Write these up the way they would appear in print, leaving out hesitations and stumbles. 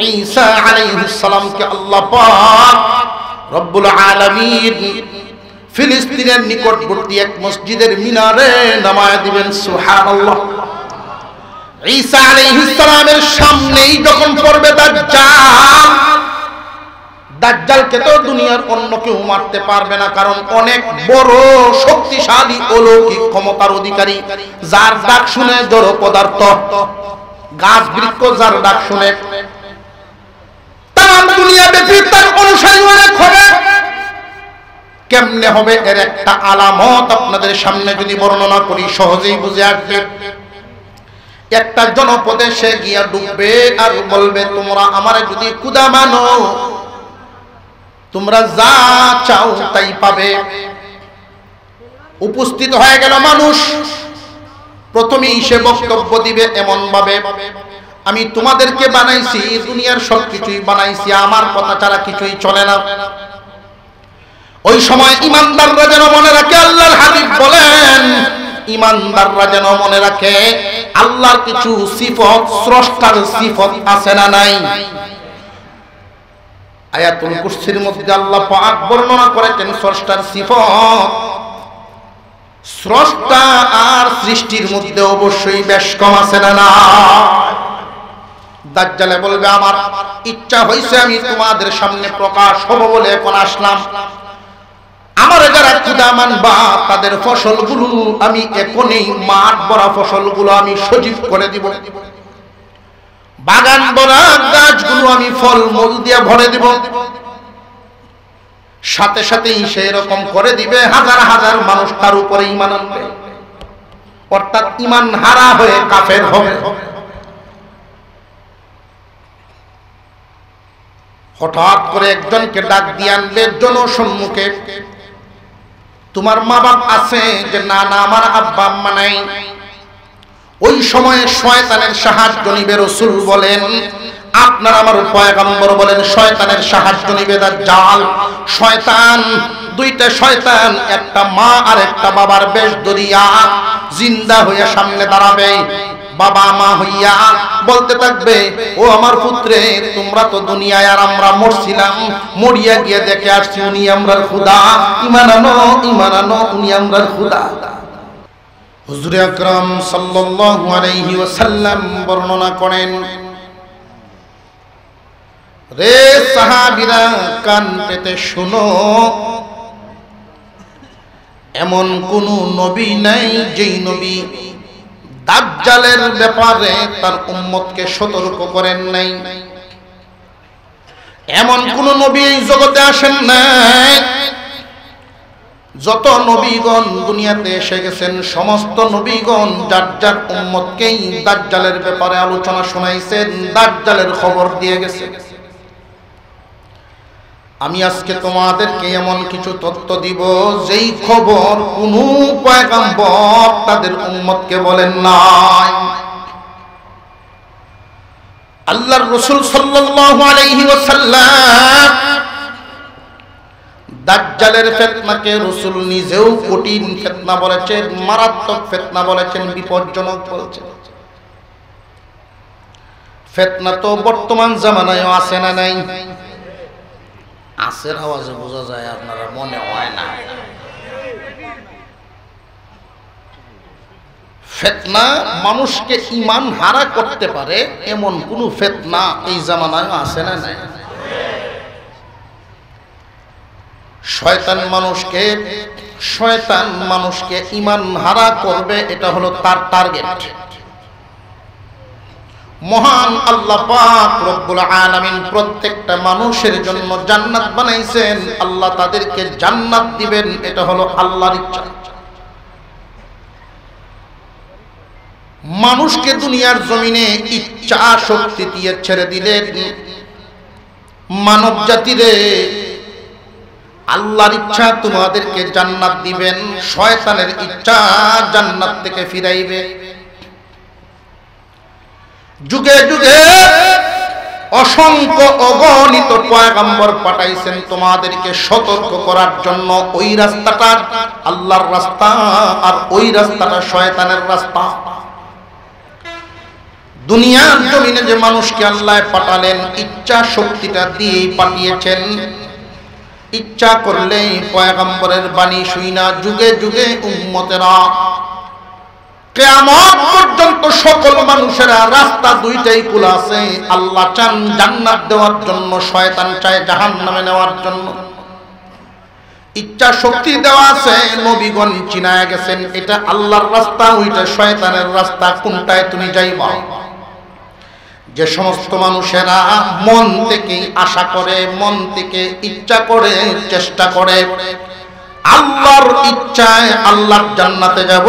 ঈসা আলাইহিস সালামকে আল্লাহ পাক রব্বুল আলামিন ফিলিস্তিনের নিকটবর্তী এক মসজিদের মিনারে নামায় দিবেন। সুবহানাল্লাহ। ঈসা আলাইহিস সালামের সামনেই যখন পড়বে দাজ্জালকে তো দুনিয়ার অন্য কেউ মারতে পারবে না, কারণ অনেক বড় শক্তিশালী অলৌকিক ক্ষমতার অধিকারী, যার ডাক শুনে জড় পদার্থ গাছ বৃক্ষ যার ডাক শুনে তাম দুনিয়া ব্যাপী তার অনুসারী অনেক হবে। কেমনে হবে এর একটা আলামত আপনাদের সামনে যদি বর্ণনা করি সহজেই বুঝে আসবে। একটা জনপদে সে গিয়া ডুববে আর বলবে, তোমরা আমারে যদি খোদা মানো, তোমরা যা চাও তাই পাবে। উপস্থিত হয়ে গেল মানুষ। প্রথমেই সে বক্তব্য দিবে এমন ভাবে, আমি তোমাদেরকে বানাইছি, দুনিয়ার সবকিছুই বানাইছি, আমার কথা ছাড়া কিছুই চলে না। ওই সময় ইমানদাররা যেন মনে রাখে, আল্লাহর হাবিব বলেন, ইমানদাররা যেন মনে রাখে আল্লাহর কিছু সিফত, স্রষ্টার সিফত আছে না নাই। আয়াতুল কুরসির মধ্যে আল্লাহ পাক বর্ণনা করেছেন স্রষ্টার সিফত। স্রষ্টা আর সৃষ্টির মধ্যে অবশ্যই বেশ কম আছে না না। দাজ্জালে বলবে, আমার ইচ্ছা হইছে আমি তোমাদের সামনে প্রকাশ হব বলে এখন আসলাম। আমার যারা খোদা মানবা তাদের ফসলগুলো আমি এখনই, মাঠ ভরা ফসলগুলো আমি সজীব করে দিব, বাগান ভরা গাছগুলো আমি ফল মূল দিয়ে ভরে দিব। সাথে সাথেই সে এরকম করে দিবে, হাজার হাজার মানুষ তার উপরে ঈমান আনবে, অর্থাৎ ঈমান হারা হয়ে কাফের হবে। হঠাৎ করে একজনকে ডাক দিয়ে আনবে জনসম্মুখে, তোমার মা বাপ আছে? যে না না, আমার আব্বা আম্মা নাই। ওই সময়ে শয়তানের সাহায্য নিবে। রাসূল বলেন, আপনার আমার পয়গম্বর বলেন, শয়তানের সাহায্য নিবে দাজ্জাল। শয়তান, দুইটা শয়তান, একটা মা আর একটা বাবার বেশ ধরিয়া জিন্দা হইয়া সামনে দাঁড়াবে, বাবা মা হইয়া বলতে থাকবে, ও আমার পুত্রে, তোমরা তো দুনিয়ায় আর আমরা মরছিলাম, মরিয়া গিয়ে দেখে আসছি উনি আমরার খোদা, ঈমান আনো, ঈমান আনো, উনি আমরার খোদা। হুজুর আকরাম সাল্লাল্লাহু আলাইহি ওয়াসাল্লাম বর্ণনা করেন, রে সাহাবীরা কান পেতে শুনো, এমন কোন নবী নাই যেই নবী দাজ্জালের ব্যাপারে তার উম্মতকে সতর্ক করেন নাই। এমন কোন নবী এই জগতে আসেন নাই। যত নবীগণ দুনিয়াতে এসে গেছেন, সমস্ত নবীগণ যার যার উম্মতকেই দাজ্জালের ব্যাপারে আলোচনা শোনাইছেন, দাজ্জালের খবর দিয়ে গেছে। আমি আজকে তোমাদেরকে এমন কিছু তথ্য দিব যেই খবর কোন পয়গম্বর তাদের উম্মতকে বলেন নাই। আল্লাহর রাসূল সাল্লাল্লাহু আলাইহি ওয়াসাল্লাম দাজ্জালের ফিতনাকে রাসূল নিজেও কঠিন ফিতনা বলেছেন, মারাত্মক ফিতনা বলেছেন, বিপজ্জনক বলেছেন। ফিতনা তো বর্তমান জামানায়ও আছে না নাই? আসের আওয়াজে বোঝা যায়, আপনারা মনে হয় না। ফিতনা মানুষকে ঈমান হারা করতে পারে এমন কোন ফিতনা এই জামানায় আছে না নাই? শয়তান মানুষকে ঈমান হারা করবে, এটা হলো তার টার্গেট। মহান আল্লাহ পাক রব্বুল আলামিন প্রত্যেকটা মানুষের জন্য জান্নাত বানাইছেন, আল্লাহ তাদেরকে জান্নাত দিবেন, এটা হলো আল্লাহর ইচ্ছা। মানুষকে দুনিয়ার জমিনে ইচ্ছা শক্তি দিয়ে ছেড়ে দিলেন। মানব জাতিরে আল্লাহর ইচ্ছা তোমাদেরকে জান্নাত দিবেন, শয়তানের ইচ্ছা জান্নাত থেকে ফিরাইবে। যুগে যুগে অসংখ্য অগণিত পয়গম্বর পাঠাইছেন তোমাদেরকে সতর্ক করার জন্য। ওই রাস্তাটা আল্লাহর রাস্তা আর ওই রাস্তাটা শয়তানের রাস্তা। দুনিয়ার জমিনে যে মানুষকে আল্লাহ পাঠালেন ইচ্ছা শক্তিটা দিয়েই পাঠিয়েছেন। ইচ্ছা করলেই পয়গম্বরের বাণী শুইনা যুগে যুগে উম্মতেরা কিয়ামত পর্যন্ত সকল মানুষেরা রাস্তা দুইটাই খোলা আছে। আল্লাহ চান জান্নাত দেওয়ার জন্য, শয়তান চায় জাহান্নামে নেওয়ার জন্য। ইচ্ছা শক্তি দেওয়া আছে, নবীগণ চিনায় গেছেন এটা আল্লাহর রাস্তা, ওইটা শয়তানের রাস্তা, কোনটায় তুমি যাইবা। যে সমস্ত মানুষেরা মন থেকে আশা করে, মন থেকে ইচ্ছা করে, চেষ্টা করে আল্লাহর ইচ্ছায় আল্লাহর জান্নাতে যাব,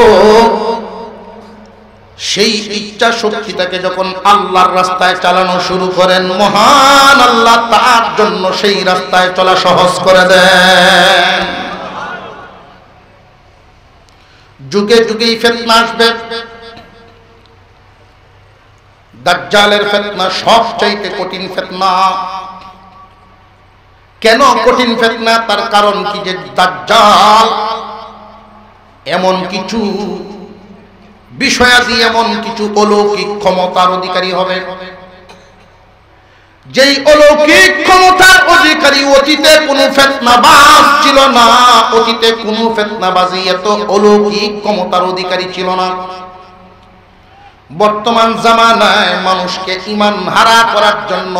সেই ইচ্ছা শক্তিটাকে যখন আল্লাহর রাস্তায় চালানো শুরু করেন, মহান আল্লাহ তার জন্য সেই রাস্তায় চলা সহজ করে দেন। যুগে যুগেই ফিতনা আসবে। দাজ্জালের ফিতনা সবচাইতে কঠিন ফিতনা। কেন কঠিন ফিতনা? তার কারণ কি যে দাজ্জাল এমন কিছু বিষয়াদি, এমন কিছু অলৌকিক ক্ষমতার অধিকারী হবে, যেই অলৌকিক ক্ষমতার অধিকারী অতীতে কোনো ফিতনাবাজ ছিল না। অতীতে কোনো ফিতনাবাজি এত অলৌকিক ক্ষমতার অধিকারী ছিল না। বর্তমান জামানায় মানুষকে ঈমান হারা করার জন্য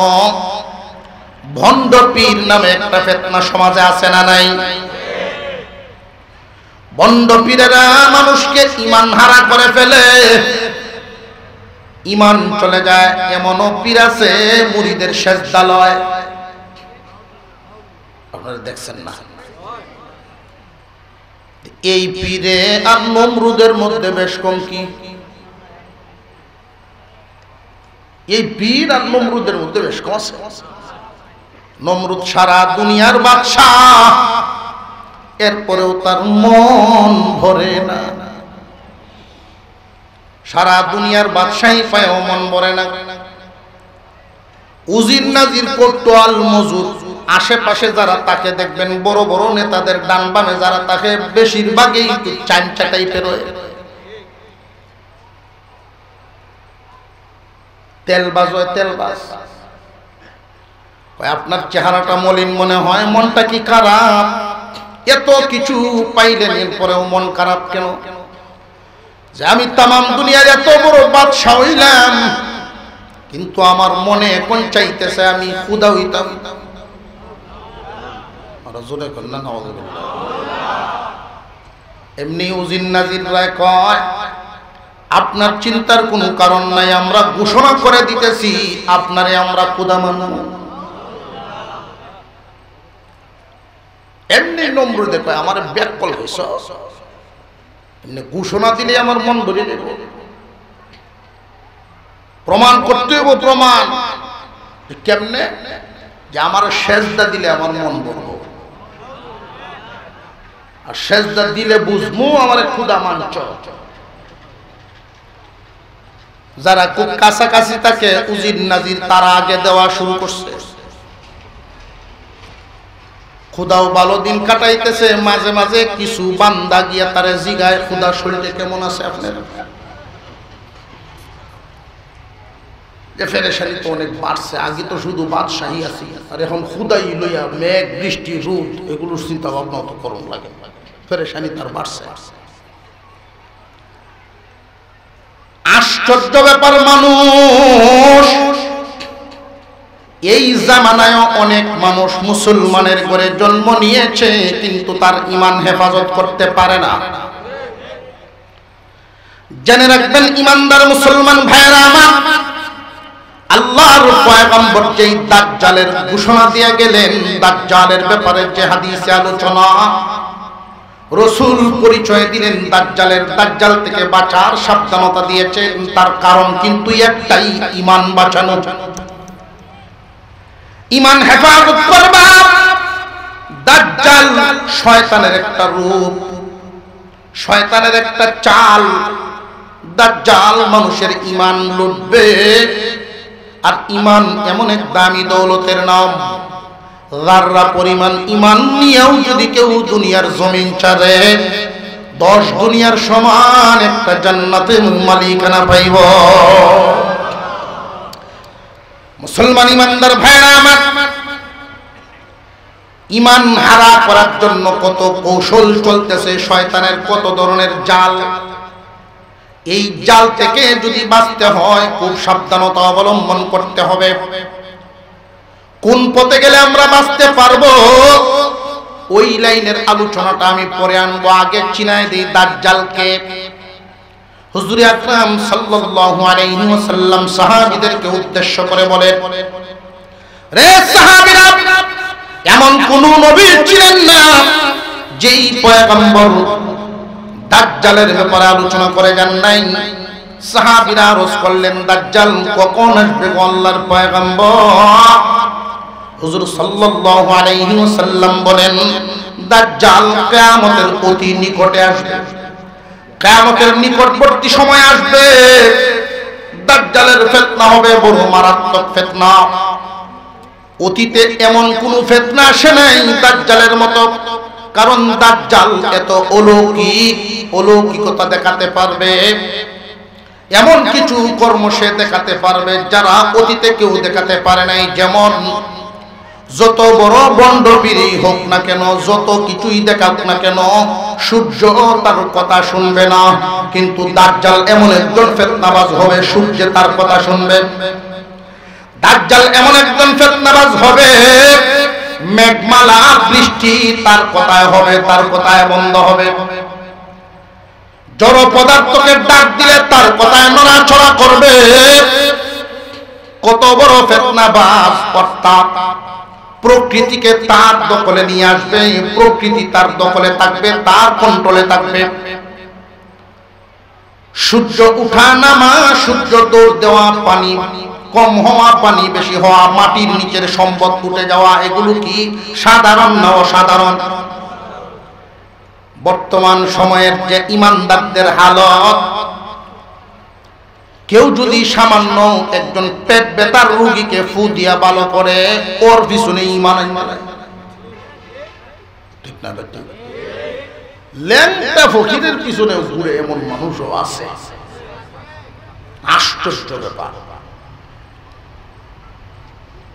ভণ্ড পীর নামে একটা ফিতনা সমাজে আছে না নাই? ভণ্ড পীরেরা মানুষকে ঈমান হারা করে ফেলে, ঈমান চলে যায়। এমনও পীর আছে মুরিদের সেজদা লয়, আপনারা দেখছেন না? এই পীরে আর নমরুদের মধ্যে বেশ কম কি? এই পীর আর নমরুদের মধ্যে বেশ কম আছে। নমরুদ সারা দুনিয়ার বাদশাহ, এরপরেও তার মন ভরে না। সারা দুনিয়ার বাদশাহী পায়ও মন ভরে না। উজির নাজির কোটওয়াল মজুর আশেপাশে যারা তাকে দেখবেন, বড় বড় নেতাদের ডান বামে যারা তাকে, বেশিরভাগই একটু চাঞ্চা টাইপের, তেলবাজ হয়, তেলবাজ। আপনার চেহারাটা মলিন মনে হয়, মনটা কি খারাপ? এত কিছু পাইলেন এরপরেও মন খারাপ কেন? যে আমি তামাম দুনিয়ার এত বড় বাদশা হইলাম, কিন্তু আমার মনে এখন চাইতেছে আমি খুদা হইতাম। এমনি উজির নাজির রায় কয়, আপনার চিন্তার কোনো কারণ নাই, আমরা ঘোষণা করে দিতেছি আপনারে আমরা খুদা মানব। এমনি নমরুদে কয় আমার ব্যাকল হইছ, এমনি ঘোষণা দিলে আমার মন ভরে যাবে। প্রমাণ করতে হইব, প্রমাণ কেমনে? যে আমার সেজদা দিলে আমার মন ভরব, আর সেজদা দিলে বুঝবো আমার খুদা মানছ। যারা খুব কাছাকাছি থাকে উজির নাজির তারা আগে দেওয়া শুরু করছে। খুদাও ভালো দিন কাটাইতেছে, মাঝে মাঝে কিছু বান্দা গিয়া তারে জিগায় খুদা শরীরে কেমন আছে আপনার? যে ফেরেশানি তো অনেক বাড়ছে, আগে তো শুধু বাদশাহী আছে, আর এখন খুদাই লইয়া মেঘ বৃষ্টি রোদ এগুলোর চিন্তা ভাবনা তো করুন লাগে। ফেরেশানি তার বাড়ছে। আশ্চর্য ব্যাপার, মানুষ এই জামানায় অনেক মানুষ মুসলমানের ঘরে জন্ম নিয়েছে, কিন্তু তার ঈমান হেফাজত করতে পারে না। জেনে রাখবেন ঈমানদার মুসলমান ভাইয়েরা আমার, আল্লাহর পয়গম্বর যেই দাজ্জালের ঘোষণা দিয়ে গেলেন, দাজ্জালের ব্যাপারে যে হাদিসে আলোচনা, রাসূল পরিচয় দিলেন দাজ্জাল থেকে বাঁচার সাবধানতা দিয়েছেন। তার কারণ কিন্তু একটাই, ঈমান বাঁচানো। ঈমান হেফাজত করবা। দাজ্জাল শয়তানের একটা রূপ, শয়তানের একটা চাল। দাজ্জাল মানুষের ঈমান লুটবে, আর ঈমান এমন এক দামি দৌলতের নাম, যাররা পরিমাণ ঈমান নিয়েও যদি কেউ দুনিয়ার জমিন ছাড়ে, 10 দুনিয়ার সমান একটা জান্নাতের মালিকানা পাইব। মুসলমান ইমানদার ভাইরা আমার, ইমান হারা করার জন্য কত কৌশল চলতেছে, শয়তানের কত ধরনের জাল। এই জাল থেকে যদি বাঁচতে হয় খুব সাবধানতা অবলম্বন করতে হবে। কোন পথে গেলে আমরা বাঁচতে পারবো ওই লাইনের আলোচনাটা আমি পরে আনবো। আগে চিনায় দেই দাজ্জালকে। হুজুর আকরাম সাল্লাল্লাহু আলাইহি ওয়াসাল্লাম সাহাবীদেরকে উদ্দেশ্য করে বলেন, রে সাহাবীরা, এমন কোন নবী ছিলেন না যেই পয়গম্বর দাজ্জালের ব্যাপারে আলোচনা করে যান নাই। সাহাবীরা আরজ করলেন, দাজ্জাল কখন আসবে গো আল্লাহর পয়গম্বর? হুজুর সাল্লাল্লাহু আলাইহি ওয়াসাল্লাম বলেন, দাজ্জাল কিয়ামতের অতি নিকটে আসবে, কিয়ামতের নিকটবর্তী সময় আসবে। দাজ্জালের ফিতনা হবে বড় মারাত্মক ফিতনা। অতীতে এমন কোন ফিতনা আসে নাই দাজ্জালের মতো, কারণ দাজ্জাল এত অলৌকিকতা দেখাতে পারবে, এমন কিছু কর্ম সে দেখাতে পারবে যারা অতীতে কেউ দেখাতে পারে নাই। যেমন যত বড় বন্ডপীরই হোক না কেন, যত কিছুই দেখাক না কেন, সূর্য তার কথা শুনবে না। কিন্তু দাজ্জাল এমন একজন ফিতনাবাজ হবে, সূর্য তার কথা শুনবে। দাজ্জাল এমন একজন ফিতনাবাজ হবে, মেঘমালা বৃষ্টি তার কথায় হবে, তার কথায় বন্ধ হবে। জড় পদার্থকে ডাক দিলে তার কথায় নড়াচড়া করবে। কত বড় ফিতনাবাজ! অর্থাৎ প্রকৃতিকে তার দখলে নিয়ে আসবে, প্রকৃতি তার দখলে থাকবে, তার কন্ট্রোলে থাকবে। সূর্য উঠা নামা, সূর্য দৌড় দেওয়া, পানি কম হওয়া, পানি বেশি হওয়া, মাটির নিচের সম্পদ উঠে যাওয়া, এগুলো কি সাধারণ না অসাধারণ? বর্তমান সময়ের যে ইমানদারদের হালত, কেউ যদি সামান্য একজন পেট ব্যথার রোগীকে ফু দিয়া ভালো করে, ওর পিছনে ঈমান আনবে, ঠিক না? ল্যাংটা ফকিরের পিছনে ঘুরে এমন মানুষও আছে। আশ্চর্য ব্যাপার।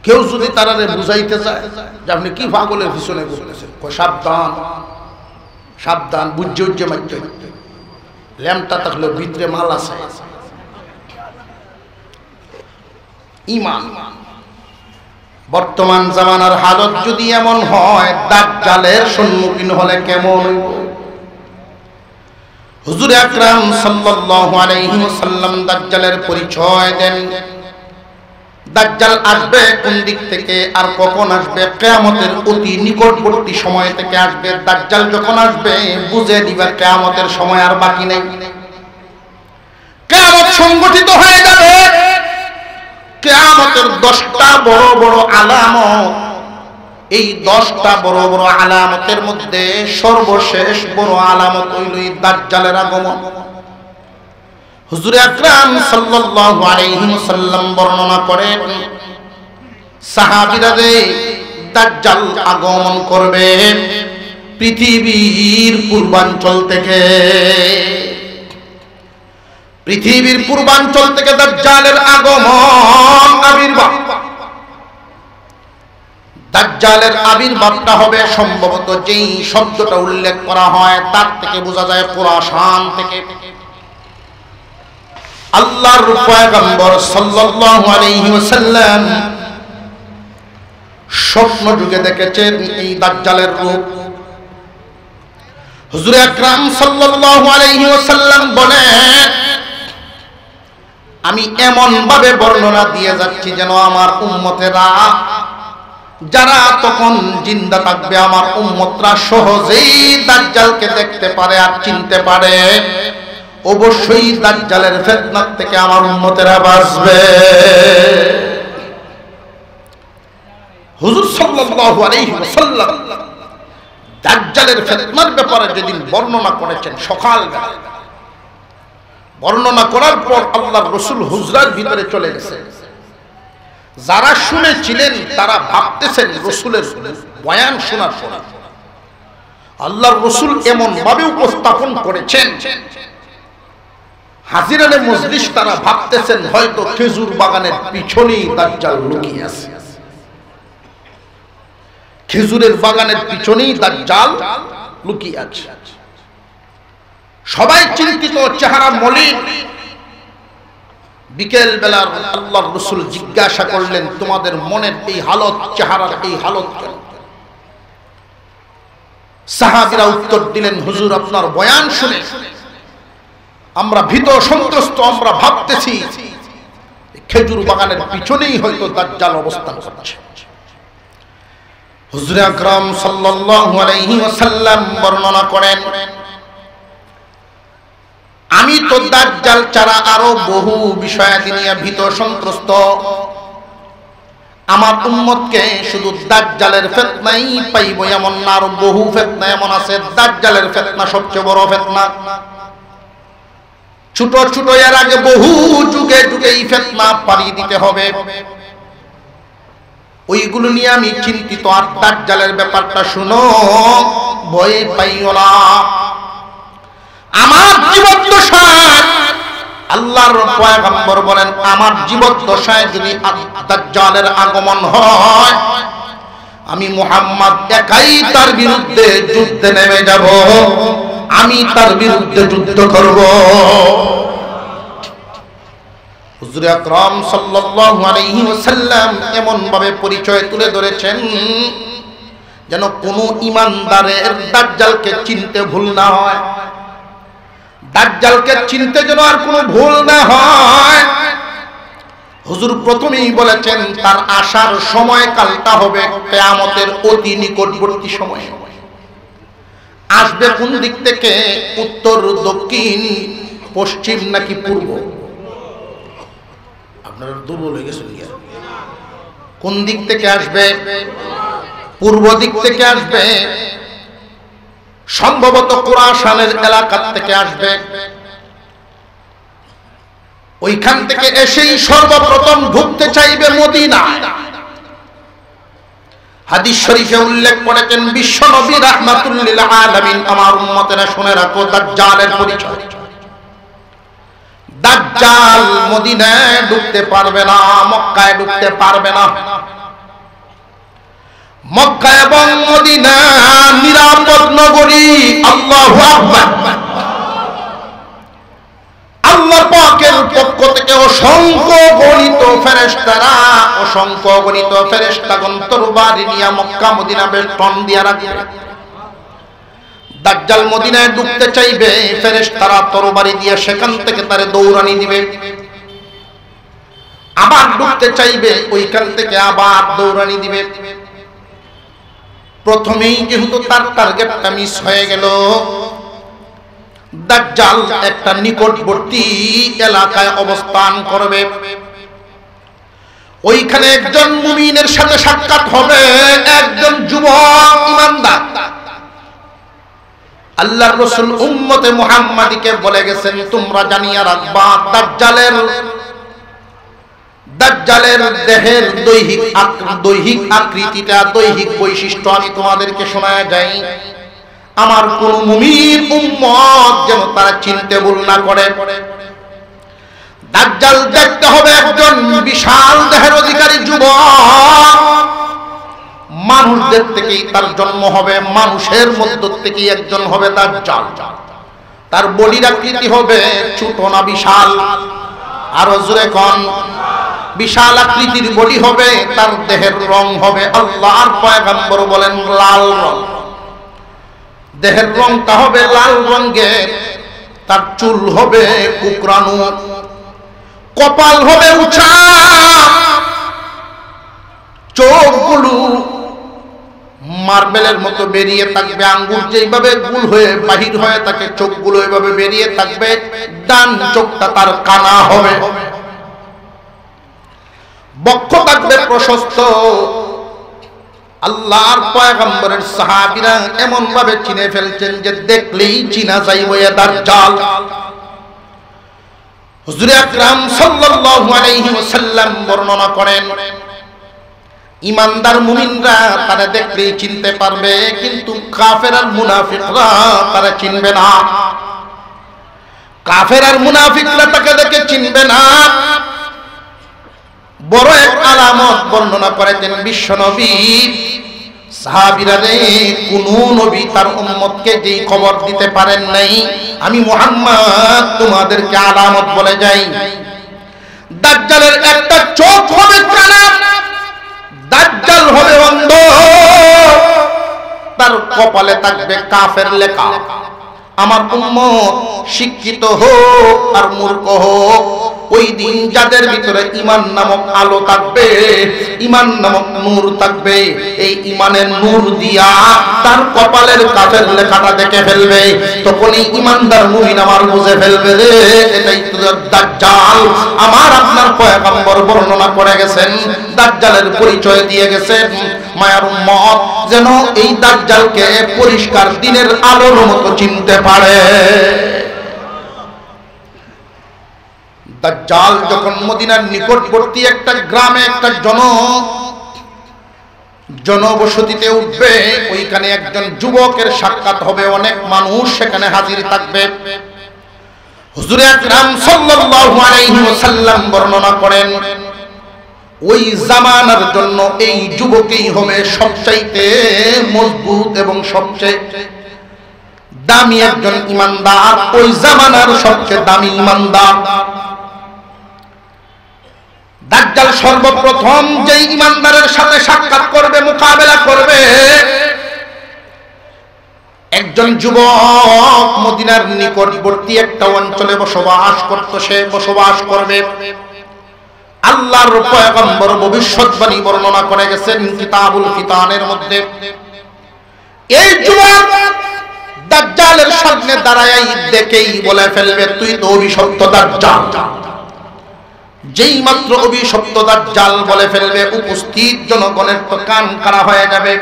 কেউ যদি তারারে বুঝাইতে চায় যে আপনি কি পাগলের পিছনে ঘুরতেছেন, সাবধান সাবধান, বুঝে উজ্জে মারতে ল্যাম্পটা থাকলে ভিতরে মাল আছে। ঈমান। বর্তমান জামানার হালত যদি এমন হয়, দাজ্জালের সম্মুখীন হলে কেমন হইব? হুজুর আকরাম সাল্লাল্লাহু আলাইহি ওয়াসাল্লাম দাজ্জালের পরিচয় দেন। দাজ্জাল আসবে কোন দিক থেকে আর কখন আসবে? কিয়ামতের অতি নিকটবর্তী সময় থেকে আসবে। দাজ্জাল যখন আসবে বুঝে দিবার কিয়ামতের সময় আর বাকি নেই, কিয়ামত সংগঠিত হয়ে যাবে। কিয়ামতের 10টা বড় বড় আলামত, এই 10টা বড় বড় আলামতের মধ্যে সর্বশেষ বড় আলামত হইল দাজ্জালের আগমন। হুজুর আকরাম সাল্লাল্লাহু আলাইহি ওয়াসাল্লাম বর্ণনা করেন, সাহাবীরা রে, দাজ্জাল আগমন করবে পৃথিবীর পূর্বাঞ্চল থেকে। পৃথিবীর পূর্বাঞ্চল থেকে দাজ্জালের আগমন, আবির্ভাব। দাজ্জালের আবির্ভাবটা হবে সম্ভবত যেই শব্দটা উল্লেখ করা হয় তার থেকে বোঝা যায় খুরাসান থেকে। আল্লাহর পয়গম্বর সাল্লাল্লাহু আলাইহি ওয়াসাল্লাম স্বপ্ন যুগে দেখেছেন এই দাজ্জালের রূপ। হুজুর আকরাম সাল্লাল্লাহু আলাইহি ওয়াসাল্লাম বলেন, আমি এমন ভাবে বর্ণনা দিয়ে যাচ্ছি যেন আমার উম্মতেরা যারা তখন জিন্দা থাকবে, আমার উম্মতরা সহজেই দাজ্জালকে দেখতে পারে আর চিনতে পারে। অবশ্যই দাজ্জালের ফিতনা থেকে আমার উম্মতেরা বাঁচবে। হুজুর সাল্লাল্লাহু আলাইহি ওয়াসাল্লাম দাজ্জালের ফিতনার ব্যাপারে যেদিন বর্ণনা করেছেন সকালবেলা, বর্ণনা করার পর আল্লাহর রাসূল হুজরার ভিতরে চলে গেছেন। যারা শুনেছিলেন তারা ভাবতেছেন রাসূলের বয়ান শোনার পর আল্লাহর রাসূল এমন ভাবে উপস্থাপন করেছেন, হাজিরানে মজলিস তারা ভাবতেছেন হয়তো খেজুর বাগানের পিছনেই দাজ্জাল লুকিয়ে আছে, খেজুরের বাগানের পিছনেই দাজ্জাল লুকিয়ে আছে। সবাই চিন্তিত, চেহারা মলিন। বিকেল বেলা আল্লাহর রাসূল জিজ্ঞাসা করলেন, তোমাদের মনের এই হালত, চেহারার এই হালত কেন? সাহাবীরা উত্তর দিলেন, হুজুর আপনার বয়ান শুনে আমরা ভীত সন্ত্রস্ত, আমরা ভাবতেছি খেজুর বাগানের পিছনেই হয়তো দাজ্জাল অবস্থান করছে। হুজুর আকরাম সাল্লাল্লাহু আলাইহি ওয়াসাল্লাম বর্ণনা করেন, আমি তো দাজ্জাল ছাড়া আরো বহু বিষয়াদি নিয়ে ভীত সন্ত্রস্ত। আমার উম্মতকে শুধু দাজ্জালের ফিতনাই পাইব এমন না, আরো বহু ফিতনা এমন আছে। দাজ্জালের ফিতনা সবচেয়ে বড় ফিতনা। ছোট ছোট এর আগে বহু যুগে যুগে এই ফিতনা পাড়ি দিতে হবে, ওইগুলো নিয়ে আমি চিন্তিত। আর দাজ্জালের ব্যাপারটা শুনো, ভয় পাইও না। আমার জীবদ্দশায় আল্লাহর পয়গম্বর বলেন, আমার জীবদ্দশায় যদি দাজ্জালের আগমন হয়, আমি মুহাম্মদ একাই তার বিরুদ্ধে যুদ্ধে নেমে যাব, আমি তার বিরুদ্ধে যুদ্ধ করব। হুজুর আকরাম সাল্লাল্লাহু আলাইহি ওয়াসাল্লাম এমন ভাবে পরিচয় তুলে ধরেছেন যেন কোনো ঈমানদারের দাজ্জালকে চিনতে ভুল না হয়, দাজ্জালকে চিনতে যেন আর কোনো ভুল না হয়। হুজুর প্রথমেই বলেছেন তার আসার সময়কালটা হবে কিয়ামতের অতি নিকটবর্তী সময়। আসবে কোন দিক থেকে? উত্তর, দক্ষিণ, পশ্চিম নাকি পূর্ব? আপনারা দুর্বল হয়ে গেছেন। কোন দিক থেকে আসবে? পূর্ব দিক থেকে আসবে, সম্ভবত কুরাশানের এলাকা থেকে আসবে। ওইখান থেকে এসেই সর্বপ্রথম ঢুকতে চাইবে মদিনা। হাদিস শরীফে উল্লেখ করেছেন বিশ্ব নবী রাহমাতুল লিল আলামিন, আমার উম্মতেরা শুনে রাখো দাজ্জালের পরিচয়। দাজ্জাল মদিনায় ঢুকতে পারবে না, মক্কায় ঢুকতে পারবে না। মক্কা এবং মদিনা নিরাপদ নগরী। আল্লাহু আকবার। আল্লাহ পাকের পক্ষ থেকে অসংখ্য গণিত ফেরেশতাগণ তরবারি নিয়ে মক্কা মদিনা বেষ্টন দিয়া রাখবে। দাজ্জাল মদিনায় ঢুকতে চাইবে, ফেরেশতারা তরবারি দিয়ে সেখান থেকে তারে দৌড়ানি দিবে। আবার ঢুকতে চাইবে, ওইখান থেকে আবার দৌড়ানি দিবে। প্রথমেই যেহেতু তার টার্গেটটা মিস হয়ে গেল, দাজ্জাল একটা নিকটবর্তী এলাকায় অবস্থান করবে। ওইখানে একজন মুমিনের সাথে সাক্ষাৎ হবে, একজন যুবক ঈমানদার। আল্লাহর রাসূল উম্মতে মুহাম্মাদীকে বলে গেছেন, তোমরা জানিয়া রাখবা দাজ্জালের দেহের দৈহিক আকৃতিটা, দৈহিক বৈশিষ্ট্য আমি তোমাদেরকে শোনায়া যাই। আমার কোন মুমিন উম্মত যেন তারা চিনতে ভুল না করে। দাজ্জাল দেখতে হবে একজন বিশাল দেহের অধিকারী যুবক। মানুষদের থেকেই তার জন্ম হবে, মানুষের মধ্য থেকেই একজন হবে দাজ্জাল। তার বডির আকৃতি হবে ছোট না বিশাল? আরো জোরে কোন? বিশাল আকৃতির বডি হবে, তার দেহের রং হবে, আল্লাহর পয়গম্বর বলেন, লাল রং। দেহের রংটা হবে লাল রঙের, তার চুল হবে কুকরানো, কপাল হবে উঁচা, চোখগুলো মার্বেলের মতো বেরিয়ে থাকবে, আঙ্গুর যেভাবে গুল হয়ে বাহির হয়ে থাকে চোখগুলো এভাবে বেরিয়ে থাকবে, ডান চোখটা তার কানা হবে, বক্ষ থাকবে প্রশস্ত। আল্লাহর পয়গম্বরের সাহাবীরা এমন ভাবে চিনে ফেলছেন যে দেখলেই চিনা যাইবে এ দাজ্জাল। হুজুর আকরাম সাল্লাল্লাহু আলাইহি ওয়াসাল্লাম বর্ণনা করেন, ঈমানদার মুমিনরা তারা দেখলেই চিনতে পারবে, কিন্তু কাফের আর মুনাফিকরা তারা চিনবে না। কাফের আর মুনাফিকরা তাকে দেখে চিনবে না। বড় এক আলামত বর্ণনা করেছেন বিশ্বনবী, সাহাবীরা রে, কোন নবী তার উম্মতকে যেই খবর দিতে পারেন নাই, আমি মুহাম্মদ তোমাদেরকে আলামত বলে যাই। দাজ্জালের একটা চোখ হবে কানা, দাজ্জাল হবে অন্ধ, তার কপালে থাকবে কাফের লেখা। আমার উম্মত শিক্ষিত হোক আর মূর্খ হোক, ওই দিন যাদের ভিতরে ঈমান নামক আলো থাকবে, ঈমান নামক নূর থাকবে, এই ঈমানের নূর দিয়া তার কপালের কাফের লেখাটা দেখে ফেলবে। তখনই ঈমানদার মুমিন আমার বুঝে ফেলবে রে এটাই তো দাজ্জাল। আমার আপনার পয়গম্বর বর্ণনা করে গেছেন, দাজ্জালের পরিচয় দিয়ে গেছেন। মায়ার উম্মত যেন এই দাজ্জালকে পরিষ্কার দিনের আলোর মতো চিনতে পারে। দাজ্জাল যখন মদিনার নিকটবর্তী একটা গ্রামে একটা জনবসতিতে উঠবে, ওইখানে একজন যুবকের সাক্ষাৎ হবে, অনেক মানুষ সেখানে হাজির থাকবে। হুজুর আকরাম সাল্লাল্লাহু আলাইহি ওয়াসাল্লাম বর্ণনা করেন, ওই জামানার জন্য এই যুবকই হবে সবচাইতে মজবুত এবং সবচেয়ে দামি একজন ঈমানদার, ওই জামানার সবচেয়ে দামি ঈমানদার। দাজ্জাল সর্বপ্রথম যে ঈমানদারের সাথে সাক্ষাৎ করবে, মোকাবেলা করবে, একজন যুবক মদিনার নিকটবর্তী একটা অঞ্চলে বসবাস করত, সে বসবাস করবে। আল্লাহর পয়গম্বর ভবিষ্যৎবাণী বর্ণনা করে গেছেন কিতাবুল ফিতানের মধ্যে। এই যুবক দাজ্জালের সামনে দাঁড়ায় দেখেই বলে ফেলবে, তুই তো অভিশপ্ত দাজ্জাল। যেই মাত্র অভিশপ্ত দাজ্জাল বলে ফেলবে, উপস্থিত জনগণের তো কান কাড়া হয়ে যাবে।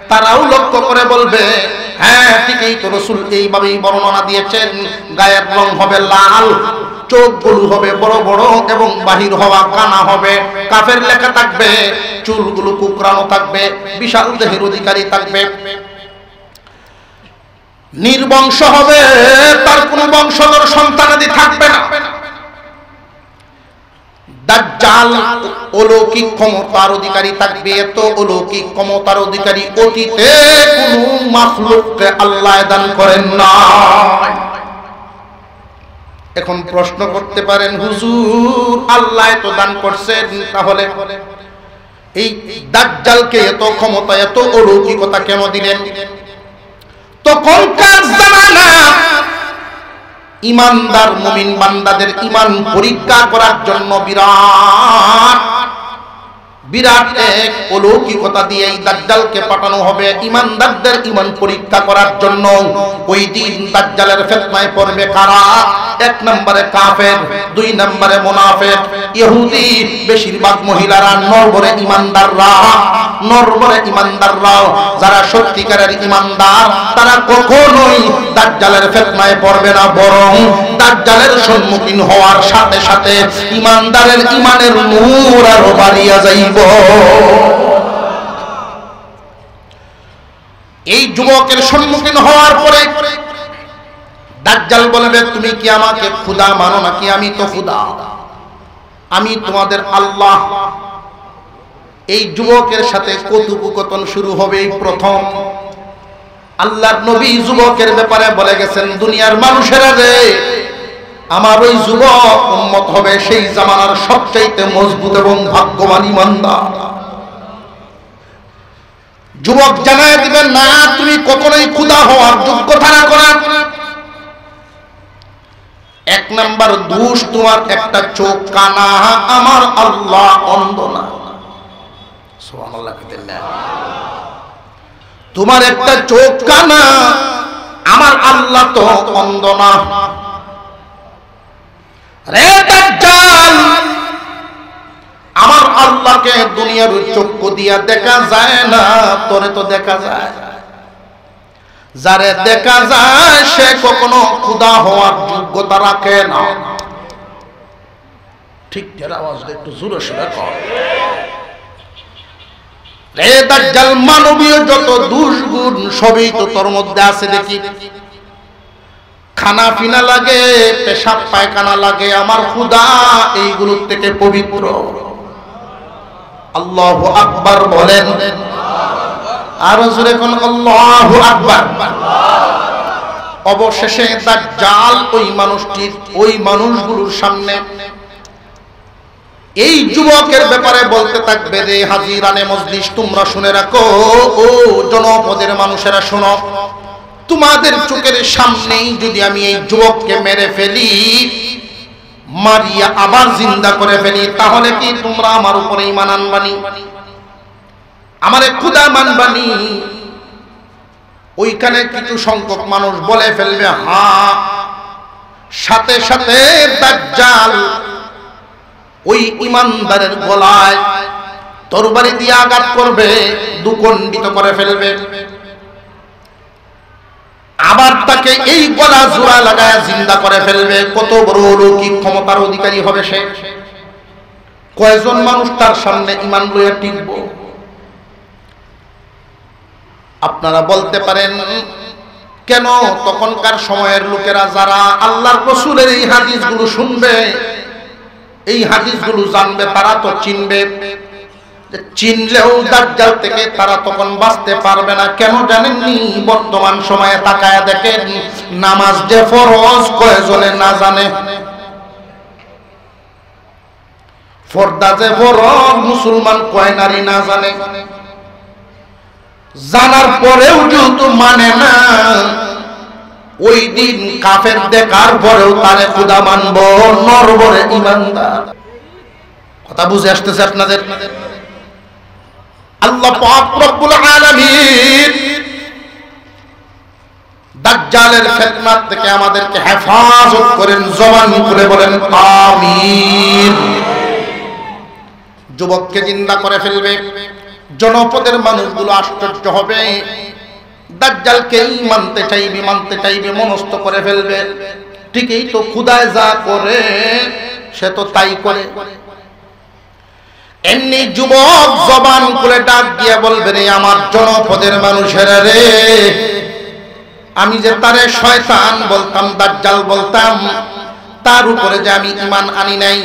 তারাও লক্ষ্য করে বলবে, হ্যাঁ ঠিকই তো, রাসূল এইভাবেই বর্ণনা দিয়েছেন। গায়ের রং হবে লাল, চোখগুলো হবে বড় বড় এবং বাহির হওয়া কানা হবে, কাফের লেখা থাকবে, চুলগুলো কুকরানো থাকবে, বিশাল দেহের অধিকারী থাকবে, নির্বংশ হবে, তার কোনো বংশধর সন্তানাদি থাকবে না। দাজ্জাল অলৌকিক ক্ষমতার অধিকারী থাকবে, এত অলৌকিক ক্ষমতার অধিকারী অতীতে কোনো মাখলুককে আল্লাহ দান করেন না। এখন প্রশ্ন করতে পারেন, হুজুর আল্লাহ তো দান করছেন, তাহলে এই দাজ্জালকে এত ক্ষমতা এত অলৌকিকতা কেন দিলেন? তখনকার জামানা ঈমানদার মুমিন বান্দাদের ঈমান পরীক্ষা করার জন্য বিরাট এক অলৌকিকতা দিয়ে এই দাজ্জালকে পাঠানো হবে ঈমানদারদের ঈমান পরীক্ষা করার জন্য। ওই দিন দাজ্জালের ফিতনায় পড়বে কারা? এক নম্বরে কাফের, দুই নম্বরে মুনাফিক, ইহুদি, বেশিরভাগ মহিলারা, নরবরে ঈমানদাররা যারা সত্যিকারের ঈমানদার, তারা কখনোই দাজ্জালের ফিতনায় পড়বে না, বরং দাজ্জালের সম্মুখীন হওয়ার সাথে সাথে ঈমানদারের ঈমানের নূর আরো বাড়িয়া যাইব। এই যুবকের সম্মুখীন হওয়ার পরে দাজ্জাল বলবে, তুমি কি আমাকে খোদা মানো নাকি? আমি তো খোদা, আমি তোমাদের আল্লাহ। এই যুবকের সাথে কথোপকথন শুরু হবে। এই প্রথম আল্লাহর নবী যুবকের ব্যাপারে বলে গেছেন, দুনিয়ার মানুষেরা রে, আমার ওই যুবক উম্মত হবে সেই জামানার সবচাইতে মজবুত এবং ভাগ্যবান ঈমানদার। যুবক জানায় দিবেন, না তুমি কখনোই খোদা হওয়ার যোগ্যতা রাখো না। এক নাম্বার দোষ, তোমার একটা চোখ কানা, আমার আল্লাহ অন্ধ না। সুবহানাল্লাহ। তোমার একটা চোখ কানা, আমার আল্লাহ তো অন্ধ না। রে দাজ্জাল, আমার আল্লাহকে দুনিয়ার চক্ষু দিয়া দেখা যায় না, তোরে তো দেখা যায়। যারে দেখা যায় সে কখনো খোদা হওয়ার যোগ্যতা রাখে না। ঠিক এর আওয়াজটা একটু জোরে সোরে কর। রে দাজ্জাল, মানবীয় যত দুর্গুণ সবই তো তোর মধ্যে আছে দেখি। খানা পিনা লাগে, পেশাব পায়খানা লাগে, আমার খোদা এইগুলোর থেকে পবিত্র। আল্লাহু আকবার বলেন, আরো জোরে কোন আল্লাহু আকবার। অবশেষে দাজ্জাল ওই মানুষগুলোর সামনে এই যুবকের ব্যাপারে বলতে থাকবে, রে হাজিরানে মজলিস তোমরা শুনে রাখো, ও জনপদের মানুষেরা শোনো, তোমাদের চোখের সামনেই যদি আমি এই যুবককে মেরে ফেলি, মারিয়া আবার জিন্দা করে ফেলি, তাহলে কি তোমরা আমার উপরে ঈমান আনবানি, আমারে খোদা মানবানি? ওইখানে কিছু সংখ্যক মানুষ বলে ফেলবে হ্যাঁ। সাথে সাথে দাজ্জাল ওই ইমানদারের গলায় তরবারি দিয়ে আঘাত করবে, দুখণ্ডিত করে ফেলবে, আবার তাকে এই গলা জোড়া লাগায় জিন্দা করে ফেলবে। কত বড় অলৌকিক ক্ষমতার অধিকারী হবে সে! কয়জন মানুষ তার সামনে ঈমান লইয়া টিকব? আপনারা বলতে পারেন কেন তখনকার সময়ের লোকেরা যারা আল্লাহর রাসূলের এই হাদিসগুলো শুনবে, এই হাদিসগুলো জানবে, তারা তো চিনবে, চিনলেও দাজ্জাল থেকে তারা তখন বাঁচতে পারবে না। কেন জানেননি? বর্তমান সময়ে তাকায়া দেখেন, নামাজ যে ফরজ কয়জনে না জানে, পর্দা যে ফরজ মুসলমান কয় নারী না জানে, জানার পরেও যেহেতু মানে না, ওই দিন কাফের দেখার পরেও তারে খোদা মানব, নরবরে ঈমানদার। কথা বুঝে আসতেছে আপনাদের? আল্লাহ পাক রব্বুল আলামিন দাজ্জালের ফিতনা থেকে আমাদেরকে হেফাজত করেন। জবান খুলে বলেন আমিন। যুবককে জিন্দা করে ফেলবে, জনপদের মানুষগুলো আশ্চর্য হবে, দাজ্জালকেই মানতে চাইবে, মনস্থ করে ফেলবে। ঠিকই তো, খোদায় যা করে সে তো তাই করে। এমনি যুবক জবান খুলে ডাক দিয়ে বলবে, রে আমার জনপদের মানুষেরা রে, আমি যে তারে শয়তান বলতাম, দাজ্জাল বলতাম, তার উপরে যে আমি ঈমান আনি নাই,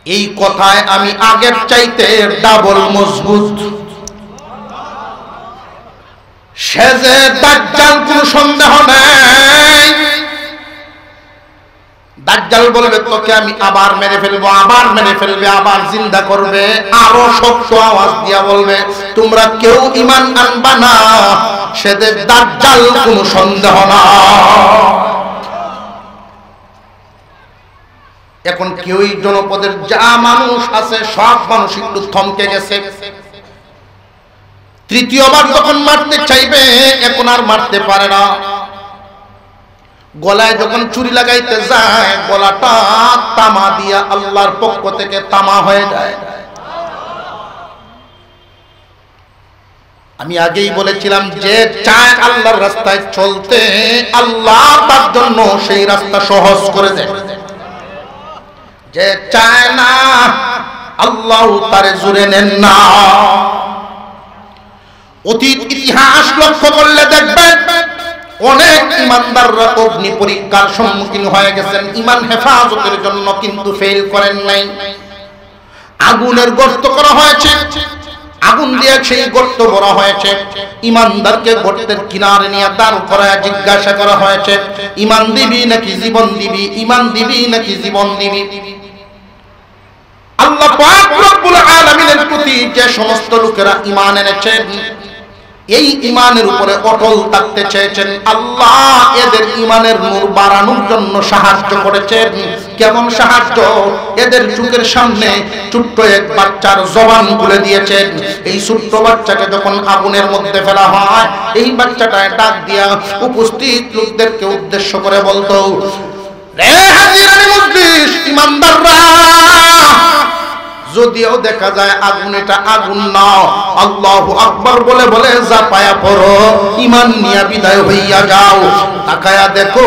এই কথায় আমি আগের চাইতে ডাবল মজবুত। সে যে দাজ্জাল, কোনো সন্দেহ নেই। দাজ্জাল বলবে, তোকে আমি আবার মেরে ফেলবো, আবার মেরে ফেলবে, আবার জিন্দা করবে, আরো শক্ত আওয়াজ দিয়া বলবে, তোমরা কেউ ঈমান আনবা না, সে যে দাজ্জাল, কোনো সন্দেহ না। এখন কেউই জনপদের যা মানুষ আছে সব মানুষ একটু থমকে গেছে। তৃতীয়বার যখন মারতে চাইবে, এখন আর মারতে পারে না। গলায় যখন চুরি লাগাইতে যায়, গলাটা তামা দিয়া আল্লাহর পক্ষ থেকে তামা হয়ে যায়। আমি আগেই বলেছিলাম, যে চায় আল্লাহর রাস্তায় চলতে, আল্লাহ তার জন্য সেই রাস্তা সহজ করে দেয়। যে চায় না, আল্লাহ তারে জুড়ে নেন না। অতীত ইতিহাস লক্ষ্য করলে দেখবেন, অনেক ইমানদাররা অগ্নি পরীক্ষার সম্মুখীন হয়ে গেছেন ঈমান হেফাজতের জন্য, কিন্তু ফেল করেন নাই। আগুনের গর্ত করা হয়েছে, আগুন দিয়ে সেই গর্ত ভরা হয়েছে। ইমানদারকে গর্তের কিনারে নিয়ে দাঁড় করায় জিজ্ঞাসা করা হয়েছে, ঈমান দিবি নাকি জীবন দিবি, ঈমান দিবি নাকি জীবন দিবি? আল্লাহ পাক রব্বুল আলামিনের প্রতি যে সমস্ত লোকেরা ঈমান এনেছেন, এই ঈমানের উপরে অটল থাকতে চেয়েছেন, আল্লাহ এদের ঈমানের নূর বাড়ানোর জন্য সাহায্য করেছেন। কেমন সাহায্য? এদের চোখের সামনে ছোট্ট এক বাচ্চার জবান খুলে দিয়েছেন। এই ছোট্ট বাচ্চাকে যখন আগুনের মধ্যে ফেলা হয়, এই বাচ্চাটায় ডাক দিয়া উপস্থিত লোকদেরকে উদ্দেশ্য করে বলতো, রে হাজিরানি মজলিস, ঈমানদাররা, যদিও দেখা যায় আগুন, এটা আগুন না, আল্লাহু আকবার বলে বলে জাপায়া পড়ো, ঈমান নিয়া বিদায় হইয়া যাও। তাকায়া দেখো,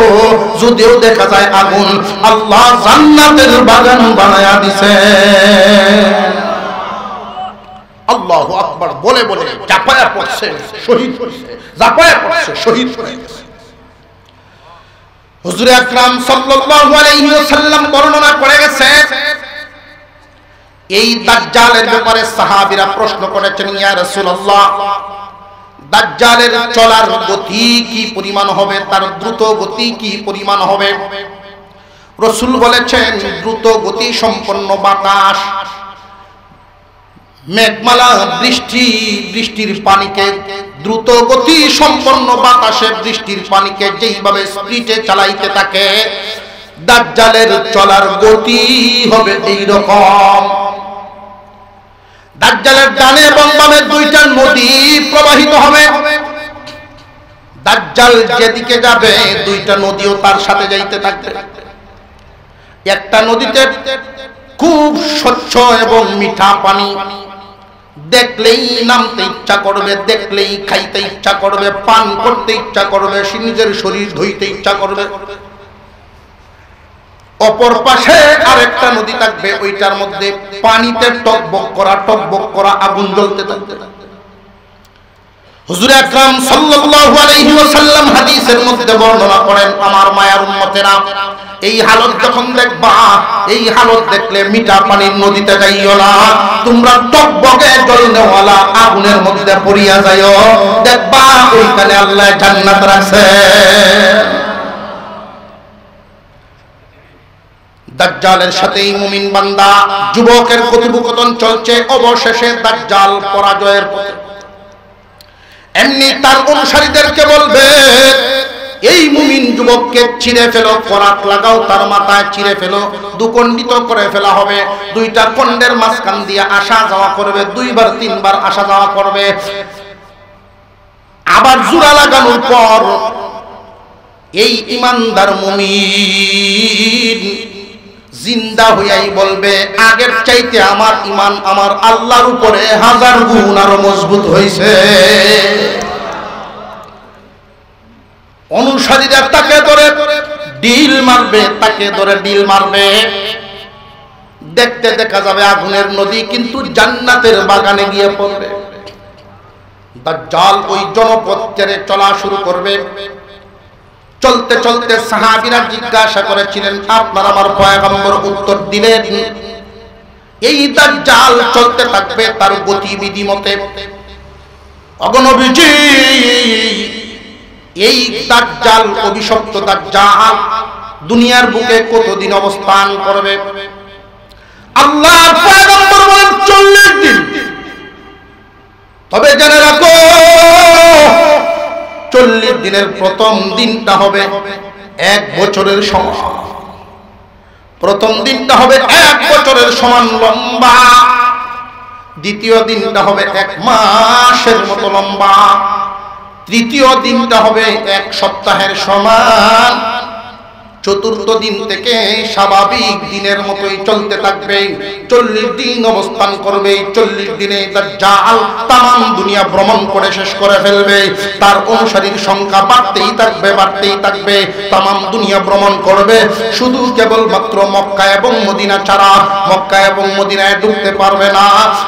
যদিও দেখা যায় আগুন, আল্লাহ জান্নাতের বাগান বানায়া দিছে। আল্লাহু আকবার বলে বলে জাপায়া পড়ছে, শহীদ হয়েছে, জাপায়া পড়ছে, শহীদ হয়ে গেছে। হুজুর আকরাম সাল্লাল্লাহু আলাইহি ওয়াসাল্লাম বর্ণনা করে গেছে, এই দাজ্জালের ব্যাপারে সাহাবীরা প্রশ্ন করেছেন, ইয়া রাসূলুল্লাহ, দাজ্জালের চলার গতি কি পরিমাণ হবে, তার দ্রুত গতি কি পরিমাণ হবে? রাসূল বলেছেন, দ্রুত গতি সম্পন্ন বাতাস, মেঘমালা, বৃষ্টির পানিকে, দ্রুত গতি সম্পন্ন বাতাসে বৃষ্টির পানিকে যেইভাবে স্পিডে চালাইতে থাকে, দাজ্জালের চলার গতি হবে এই রকম। দাজ্জালের ডানে এবং বামে দুইটা নদী প্রবাহিত হবে। দাজ্জাল যেদিকে যাবে দুইটা নদীও তার সাথে যাইতে থাকবে। একটা নদীতে খুব স্বচ্ছ এবং মিঠা পানি, দেখলেই নামতে ইচ্ছা করবে, দেখলেই খাইতে ইচ্ছা করবে, পান করতে ইচ্ছা করবে, নিজের শরীর ধুইতে ইচ্ছা করবে। অপর পাশে আরেকটা নদী থাকবে, ওইটার মধ্যে পানিতে টকবক করা আগুন জ্বলতে থাকবে। হুজুর আকরাম সাল্লাল্লাহু আলাইহি ওয়াসাল্লাম হাদিসের মধ্যে বর্ণনা করেন, আমার মায়ার উম্মতেরা, এই হালত যখন দেখবা, এই হালত দেখলে মিঠা পানির নদীতে যাইও না, তোমরা টকবকে জ্বলনেওয়ালা আগুনের মধ্যে পড়িয়া যাইও, দেখবা ওইখানে আল্লাহ জান্নাত রাখছে। দাজ্জালের সাথেই মুমিন বান্দা যুবকের কথোপকথন চলছে, অবশেষে দাজ্জাল পরাজয়ের পথে। এমনি তার অনুসারীদেরকে বলবে, এই মুমিন যুবককে চিরে ফেলো, করাত লাগাও, তার মাথায় চিরে ফেলো, দুখণ্ডিত করে ফেলা হবে। দুইটা খণ্ডের মাঝখান দিয়ে আসা যাওয়া করবে, 2বার 3বার আসা যাওয়া করবে। আবার জোড়া লাগানোর পর এই ইমানদার মুমিন জিন্দা হইয়াই বলবে, আগের চাইতে আমার ঈমান আমার আল্লাহর উপরে 1000 গুণ আরো মজবুত হইছে। অনুসারীরা তাকে ধরে ডিল মারবে, তাকে ধরে ডিল মারবে। দেখতে দেখা যাবে আগুনের নদী কিন্তু জান্নাতের বাগানে গিয়ে পড়বে। দাজ্জাল ওই জনপদ ছেড়ে চলা শুরু করবে। চলতে চলতে সাহাবীরা জিজ্ঞাসা করেছিলেন, আপনার আমার পয়গম্বর উত্তর দিলেন, এই দাজ্জাল চলতে থাকবে তার গতিবিধি মতে। অগণবিজি, এই দাজ্জাল, অভিশপ্ত দাজ্জাল দুনিয়ার বুকে কতদিন অবস্থান করবে? আল্লাহর পয়গম্বর বলেন 40 দিন। তবে জেনে রাখো, 40 দিনের প্রথম দিনটা হবে 1 বছরের সমান। প্রথম দিনটা হবে 1 বছরের সমান লম্বা, দ্বিতীয় দিনটা হবে 1 মাসের মতো লম্বা, তৃতীয় দিনটা হবে 1 সপ্তাহের সমান, চতুর্থ দিন থেকে স্বাভাবিক দিনের মতোই চলতে থাকবে। 40 দিন অবস্থান করবে। 40 দিনে দাজ্জাল তাম দুনিয়া ভ্রমণ করে শেষ করে ফেলবে। তার অনুসারীর সংখ্যা বাড়তেই থাকবে। তাম দুনিয়া ভ্রমণ করবে, শুধু কেবলমাত্র মক্কা এবং মদিনা ছাড়া। মক্কা এবং মদিনায় ঢুকতে পারবে না,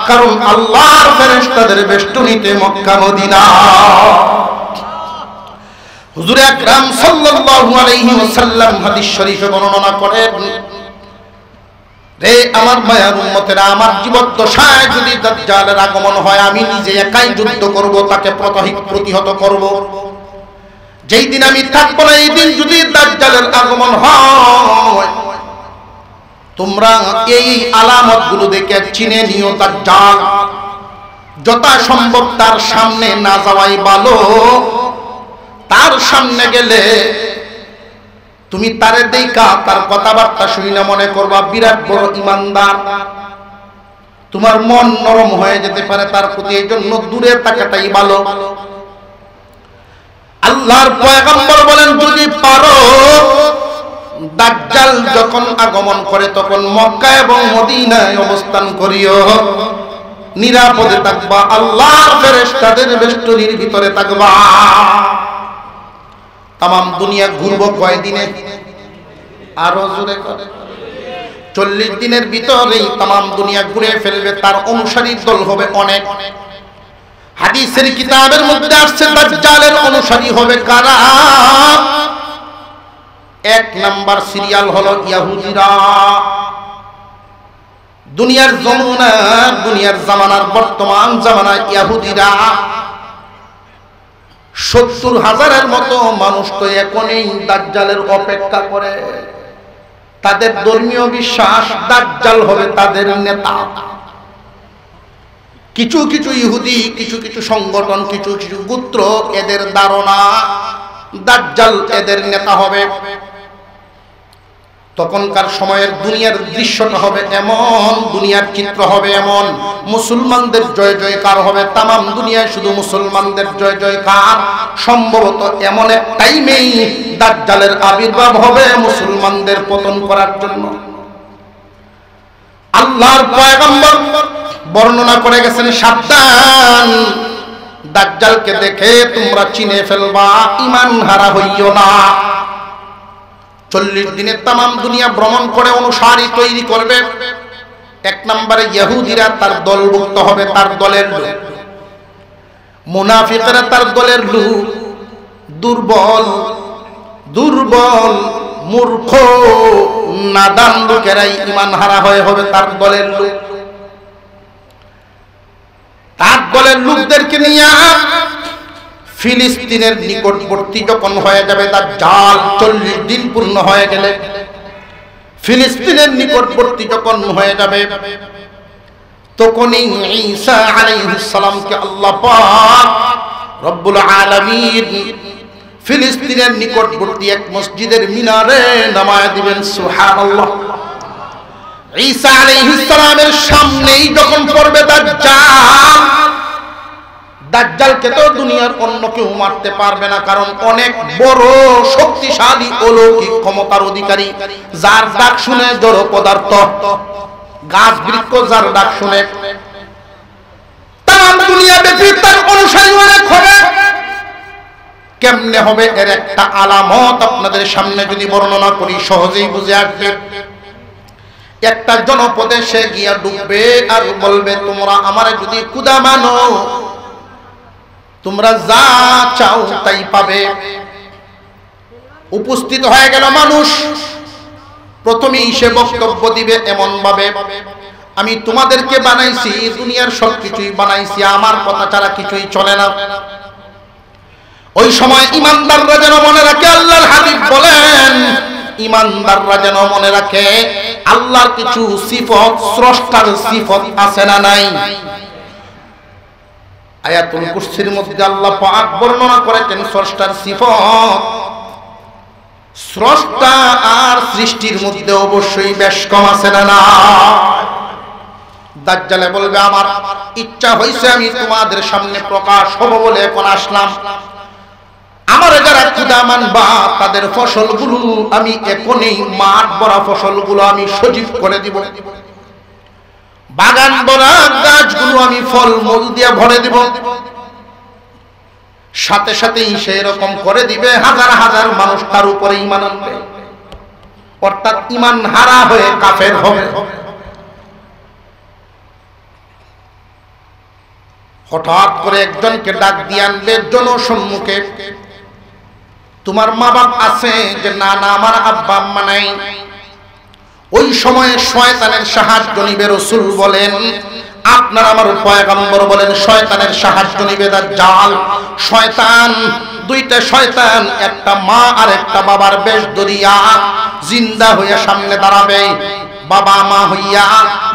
কারণ আল্লাহর ফেরেশতাদের বেষ্টনীতে মক্কা মদিনা। হুজুর আকরাম সাল্লাল্লাহু আলাইহি ওয়াসাল্লাম হাদিস শরীফে বর্ণনা করেন, রে আমার মায়ার উম্মতেরা, আমার জীবদ্দশায় যদি দাজ্জালের আগমন হয়, আমি নিজে একাই যুদ্ধ করব, তাকে প্রতিহত করব। যেই দিন আমি থাকবো না, এই দিন যদি দাজ্জালের আগমন হয়, তোমরা এই আলামতগুলো দেখে চিনে নিও দাজ্জাল। যথাসম্ভব তার সামনে না যাওয়াই ভালো। তার সামনে গেলে তুমি তারে দেখা, তার কথাবার্তা শুনে মনে করবা বিরাট বড় ইমানদার। তোমার মন নরম হয়ে যেতে পারে তার প্রতি, এই জন্য দূরে থাকাটাই ভালো। আল্লাহর পয়গম্বর বলেন, যদি পারো দাজ্জাল যখন আগমন করে তখন মক্কা এবং মদিনায় অবস্থান করিও, নিরাপদে থাকবা, আল্লাহর ফেরেশতাদের বেষ্টনীর ভিতরে থাকবা। তাম দুনিয়া ঘুরবো কয়দিনে? আরো জোরে করে 40 দিনের ভিতরেই তাম দুনিয়া ঘুরে ফেলবে। তার অনুসারীর দল হবে অনেক। হাদিসের কিতাবের মধ্যে আসছে দাজ্জালের অনুসারী হবে কারা? এক নাম্বার সিরিয়াল হলো ইহুদিরা। দুনিয়ার যমুনা, দুনিয়ার জামানার বর্তমান জামানায় ইহুদিরা 70,000-এর মতো মানুষ তো এখনই দাজ্জালের অপেক্ষা করে। তাদের ধর্মীয় বিশ্বাস দাজ্জাল হবে তাদের নেতা। কিছু কিছু ইহুদি, কিছু কিছু সংগঠন, কিছু কিছু গোত্র, এদের ধারণা দাজ্জাল এদের নেতা হবে। তখনকার সময়ের দুনিয়ার দৃশ্যটা হবে এমন, দুনিয়ার চিত্র হবে এমন, মুসলমানদের জয় জয়কার হবে, তামাম দুনিয়ায় শুধু মুসলমানদের জয় জয়কার। সম্ভবত এমন এক টাইমেই দাজ্জালের আবির্ভাব হবে মুসলমানদের পতন করার জন্য। আল্লাহর পয়গম্বর বর্ণনা করে গেছেন, সাবধান, দাজ্জালকে দেখে তোমরা চিনে ফেলবা, ঈমান হারা হইও না। 40 দিনে তামাম দুনিয়া ভ্রমণ করে অনুসারী তৈরি করবে। এক নম্বরে ইহুদিরা তার দলভুক্ত হবে, তার দলের লোক। মুনাফিকরা তার দলের লোক। দুর্বল দুর্বল মূর্খ নাদান লোকেরাই ঈমান হারা হয়ে হবে তার দলের লোক। তার দলের লোকদেরকে নিয়ে ফিলিস্তিনের নিকটবর্তী যখন হয়ে যাবে দাজ্জাল, 40 দিন পূর্ণ হয়ে গেলে ফিলিস্তিনের নিকটবর্তী যখন হয়ে যাবে, তখনই ঈসা আলাইহিস সালামকে আল্লাহ পাক রব্বুল আলামিন ফিলিস্তিনের নিকটবর্তী এক মসজিদের মিনারে নামায় দিবেন। সুবহানাল্লাহ। ঈসা আলাইহিস সালামের সামনেই যখন পড়বে দাজ্জাল, দাজ্জালকে তো দুনিয়ার অন্য কেউ মারতে পারবে না, কারণ অনেক বড় শক্তিশালী অলৌকিক ক্ষমতার অধিকারী, যার ডাক শুনে জড় পদার্থ, গাছ বৃক্ষ যার ডাক শুনে তাম দুনিয়া ব্যাপী তার অনুসারী অনেক হবে। কেমনে হবে এর একটা আলামত আপনাদের সামনে যদি বর্ণনা করি সহজেই বুঝে আসবে। একটা জনপদে সে গিয়া ডুববে আর বলবে, তোমরা আমারে যদি খোদা মানো, তোমরা যা চাও তাই পাবে। উপস্থিত হয়ে গেল মানুষ। প্রথমেই সে বক্তব্য দিবে এমন ভাবে, আমি তোমাদেরকে বানাইছি, দুনিয়ার সবকিছুই বানাইছি, আমার কথা ছাড়া কিছুই চলে না। ওই সময় ইমানদাররা যেন মনে রাখে, আল্লাহর হাবিব বলেন, ইমানদাররা যেন মনে রাখে আল্লাহর কিছু সিফত, স্রষ্টার সিফত আছে না নাই। আয়াতুল কুরসির মধ্যে আল্লাহ পাক বর্ণনা করেছেন স্রষ্টার সিফত। স্রষ্টা আর সৃষ্টির মধ্যে অবশ্যই বেশ কম আছে না না। দাজ্জালে বলবে, আমার ইচ্ছা হইছে আমি তোমাদের সামনে প্রকাশ হব বলে এখন আসলাম। আমার যারা খোদা মানবা তাদের ফসলগুলো আমি এখনই, মাঠ ভরা ফসলগুলো আমি সজীব করে দিব, বাগান ভরা গাছগুলো আমি ফল মূল দিয়ে ভরে দিব। সাথে সাথেই সেই রকম করে দিবে, হাজার হাজার মানুষ তার উপরে ঈমান আনবে, অর্থাৎ ঈমান হারা হয়ে কাফের হবে। হঠাৎ করে একজনকে ডাক দিয়ে আনবে জনসম্মুখে, তোমার মা বাপ আছে? যে না না, আমার আব্বা আম্মা নাই। ওই সময়ে শয়তানের সাহায্য নিবে। রাসূল বলেন, আপনার আমার পয়গম্বর বলেন, শয়তানের সাহায্য নিবে দাজ্জাল। শয়তান, দুইটা শয়তান, একটা মা আর একটা বাবার বেশ ধরিয়া জিন্দা হইয়া সামনে দাঁড়াবে, বাবা মা হইয়া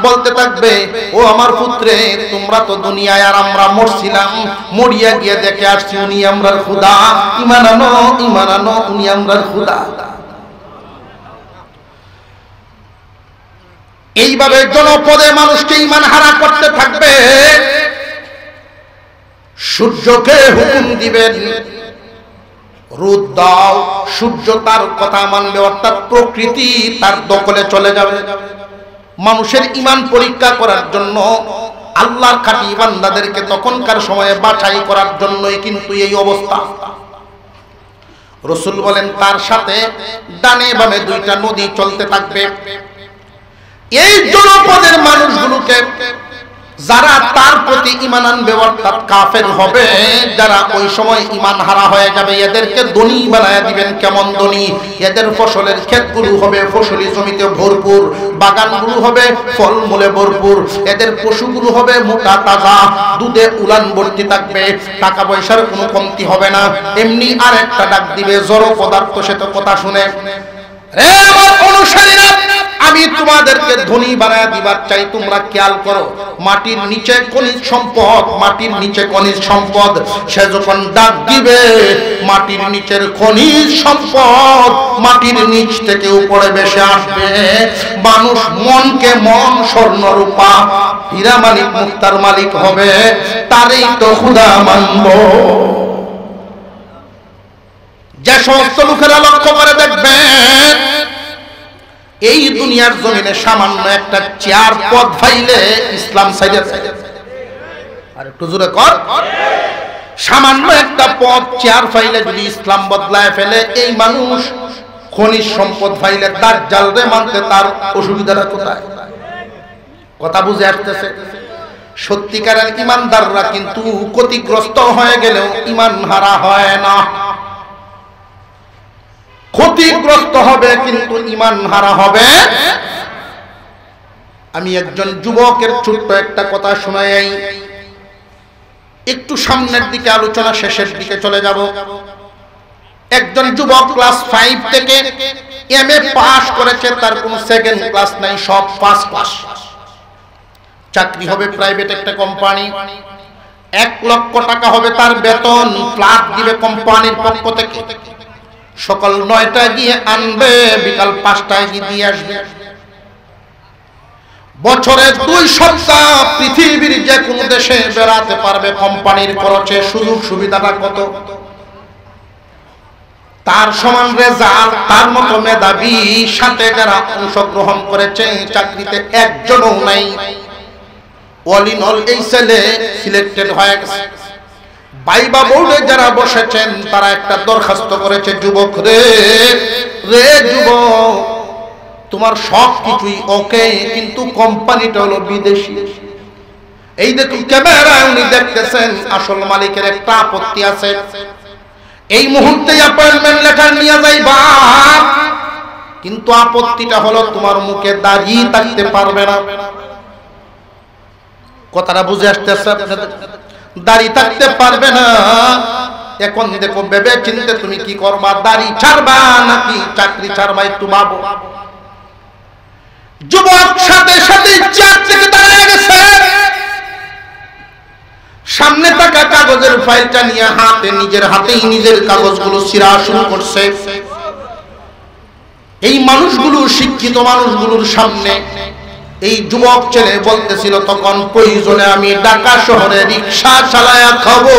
বলতে থাকবে, ও আমার পুত্রে, তোমরা তো দুনিয়ায় আর আমরা মরছিলাম, মরিয়া গিয়ে দেখে আসছি উনি আমরার খোদা, ঈমান আনো, ঈমান আনো, উনি আমরার খোদা। এইভাবে জনপদে মানুষকে ঈমান হারা করতে থাকবে। সূর্যকে হুকুম দিবেন, রোদ দাও, সূর্য তার কথা মানবে, অর্থাৎ প্রকৃতি তার দখলে চলে যাবে। মানুষের ঈমান পরীক্ষা করার জন্য, আল্লাহর খাঁটি বান্দাদেরকে তখনকার সময়ে বাছাই করার জন্যই কিন্তু এই অবস্থা। রাসূল বলেন, তার সাথে ডানে বামে দুইটা নদী চলতে থাকবে। এই জনপদের মানুষগুলোকে যারা তার প্রতি ঈমান আনবে অর্থাৎ কাফের হবে, যারা ওই সময় ঈমান হারা হয়ে যাবে, এদেরকে ধনী বানায় দিবেন। কেমন ধনী? এদের ফসলের ক্ষেতগুলো হবে ফসলি জমিতে ভরপুর, বাগানগুলো হবে ফলমূলে ভরপুর, এদের পশুগুলো হবে মোটা তাজা, দুধে উলান ভর্তি থাকবে, টাকা পয়সার কোনো কমতি হবে না। এমনি আর একটা ডাক দিবে, জড় পদার্থ সে তো কথা শুনে। রে আমার অনুসারীরা, আমি তোমাদেরকে ধনী বানায় দিবার চাই। তোমরা খেয়াল করো, মাটির নিচে খনিজ সম্পদ, মাটির নিচে খনিজ সম্পদ। সে যখন ডাক দিবে, মাটির নিচের খনিজ সম্পদ মাটির নিচ থেকে উপরে ভেসে আসবে। মানুষ মনকে মন, স্বর্ণ রূপা হীরা মালিক মুক্তার মালিক হবে, তারই তো খোদা মানব। যে সমস্ত লোকেরা লক্ষ্য করে দেখবেন, এই দুনিয়ার জমিনে সামান্য একটা চেয়ার পদ ফাইলে ইসলাম সাইডে, আর একটু জোরে কর, সামান্য একটা পদ চেয়ার ফাইলে যদি ইসলাম বদলায় ফেলে, এই মানুষ খনিজ সম্পদ ফাইলে দাজ্জাল রে মানতে তার অসুবিধাটা কোথায়? কথা বুঝে আসতেছে? সত্যিকারের ইমানদাররা কিন্তু ক্ষতিগ্রস্ত হয়ে গেলেও ঈমান হারা হয় না। ক্ষতিগ্রস্ত হবে কিন্তু ঈমান হারা হবে। আমি একজন যুবকের ছোট্ট একটা কথা শোনাই, একটু সামনের দিকে, আলোচনা শেষের দিকে চলে যাব। একজন যুবক ক্লাস 5 থেকে এমএ পাস করেছে, তার কোনো সেকেন্ড ক্লাস নাই, সব ফার্স্ট ক্লাস। চাকরি হবে প্রাইভেট একটা কোম্পানি, 1 লক্ষ টাকা হবে তার বেতন, ফ্ল্যাট দিবে কোম্পানির পক্ষ থেকে। সকাল 9টায় গিয়ে আনবে, বিকাল 5টায় গিয়ে দিয়ে আসবে। বছরে 2 সপ্তাহ পৃথিবীর যে কোনো দেশে বেড়াতে পারবে কোম্পানির খরচে। সুযোগ সুবিধাটা কত! তার সমান রেজাল্ট, তার মতো মেধাবী সাথে যারা অংশগ্রহণ করেছে চাকরিতে একজনও নাই। অল ইন অল এই ছেলে সিলেক্টেড হয়ে গেছে। ভাইবা বোর্ডে যারা বসেছেন তারা একটা দরখাস্ত করেছে, যুবক রে, রে যুবক, তোমার সব কিছুই ওকে, কিন্তু কোম্পানিটা হলো বিদেশি। এই দেখুন ক্যামেরায় উনি দেখতেছেন, আসল মালিকের একটা আপত্তি আছে। এই মুহূর্তে অ্যাপয়েন্টমেন্ট লেটার নিয়ে যাইবা, কিন্তু আপত্তিটা হলো তোমার মুখে দাড়ি থাকতে পারবে না। কথাটা বুঝে আসতেছে আপনাদের? দাড়ি থাকতে পারবে না। এখন দেখো ভেবে চিন্তে তুমি কি করবা, দাড়ি ছাড়বা নাকি চাকরি ছাড়বা, একটু ভাবো। যুবক সাথে সাথে চেয়ার থেকে দাঁড়িয়ে গেছে, সামনে থাকা কাগজের ফাইলটা নিয়ে হাতে, নিজের হাতেই নিজের কাগজগুলো ছিঁড়া শুরু করছে। এই মানুষগুলো, শিক্ষিত মানুষগুলোর সামনে এই যুবক ছেলে বলতেছিল, তখন প্রয়োজনে আমি ঢাকা শহরে রিক্সা চালায়া খাবো,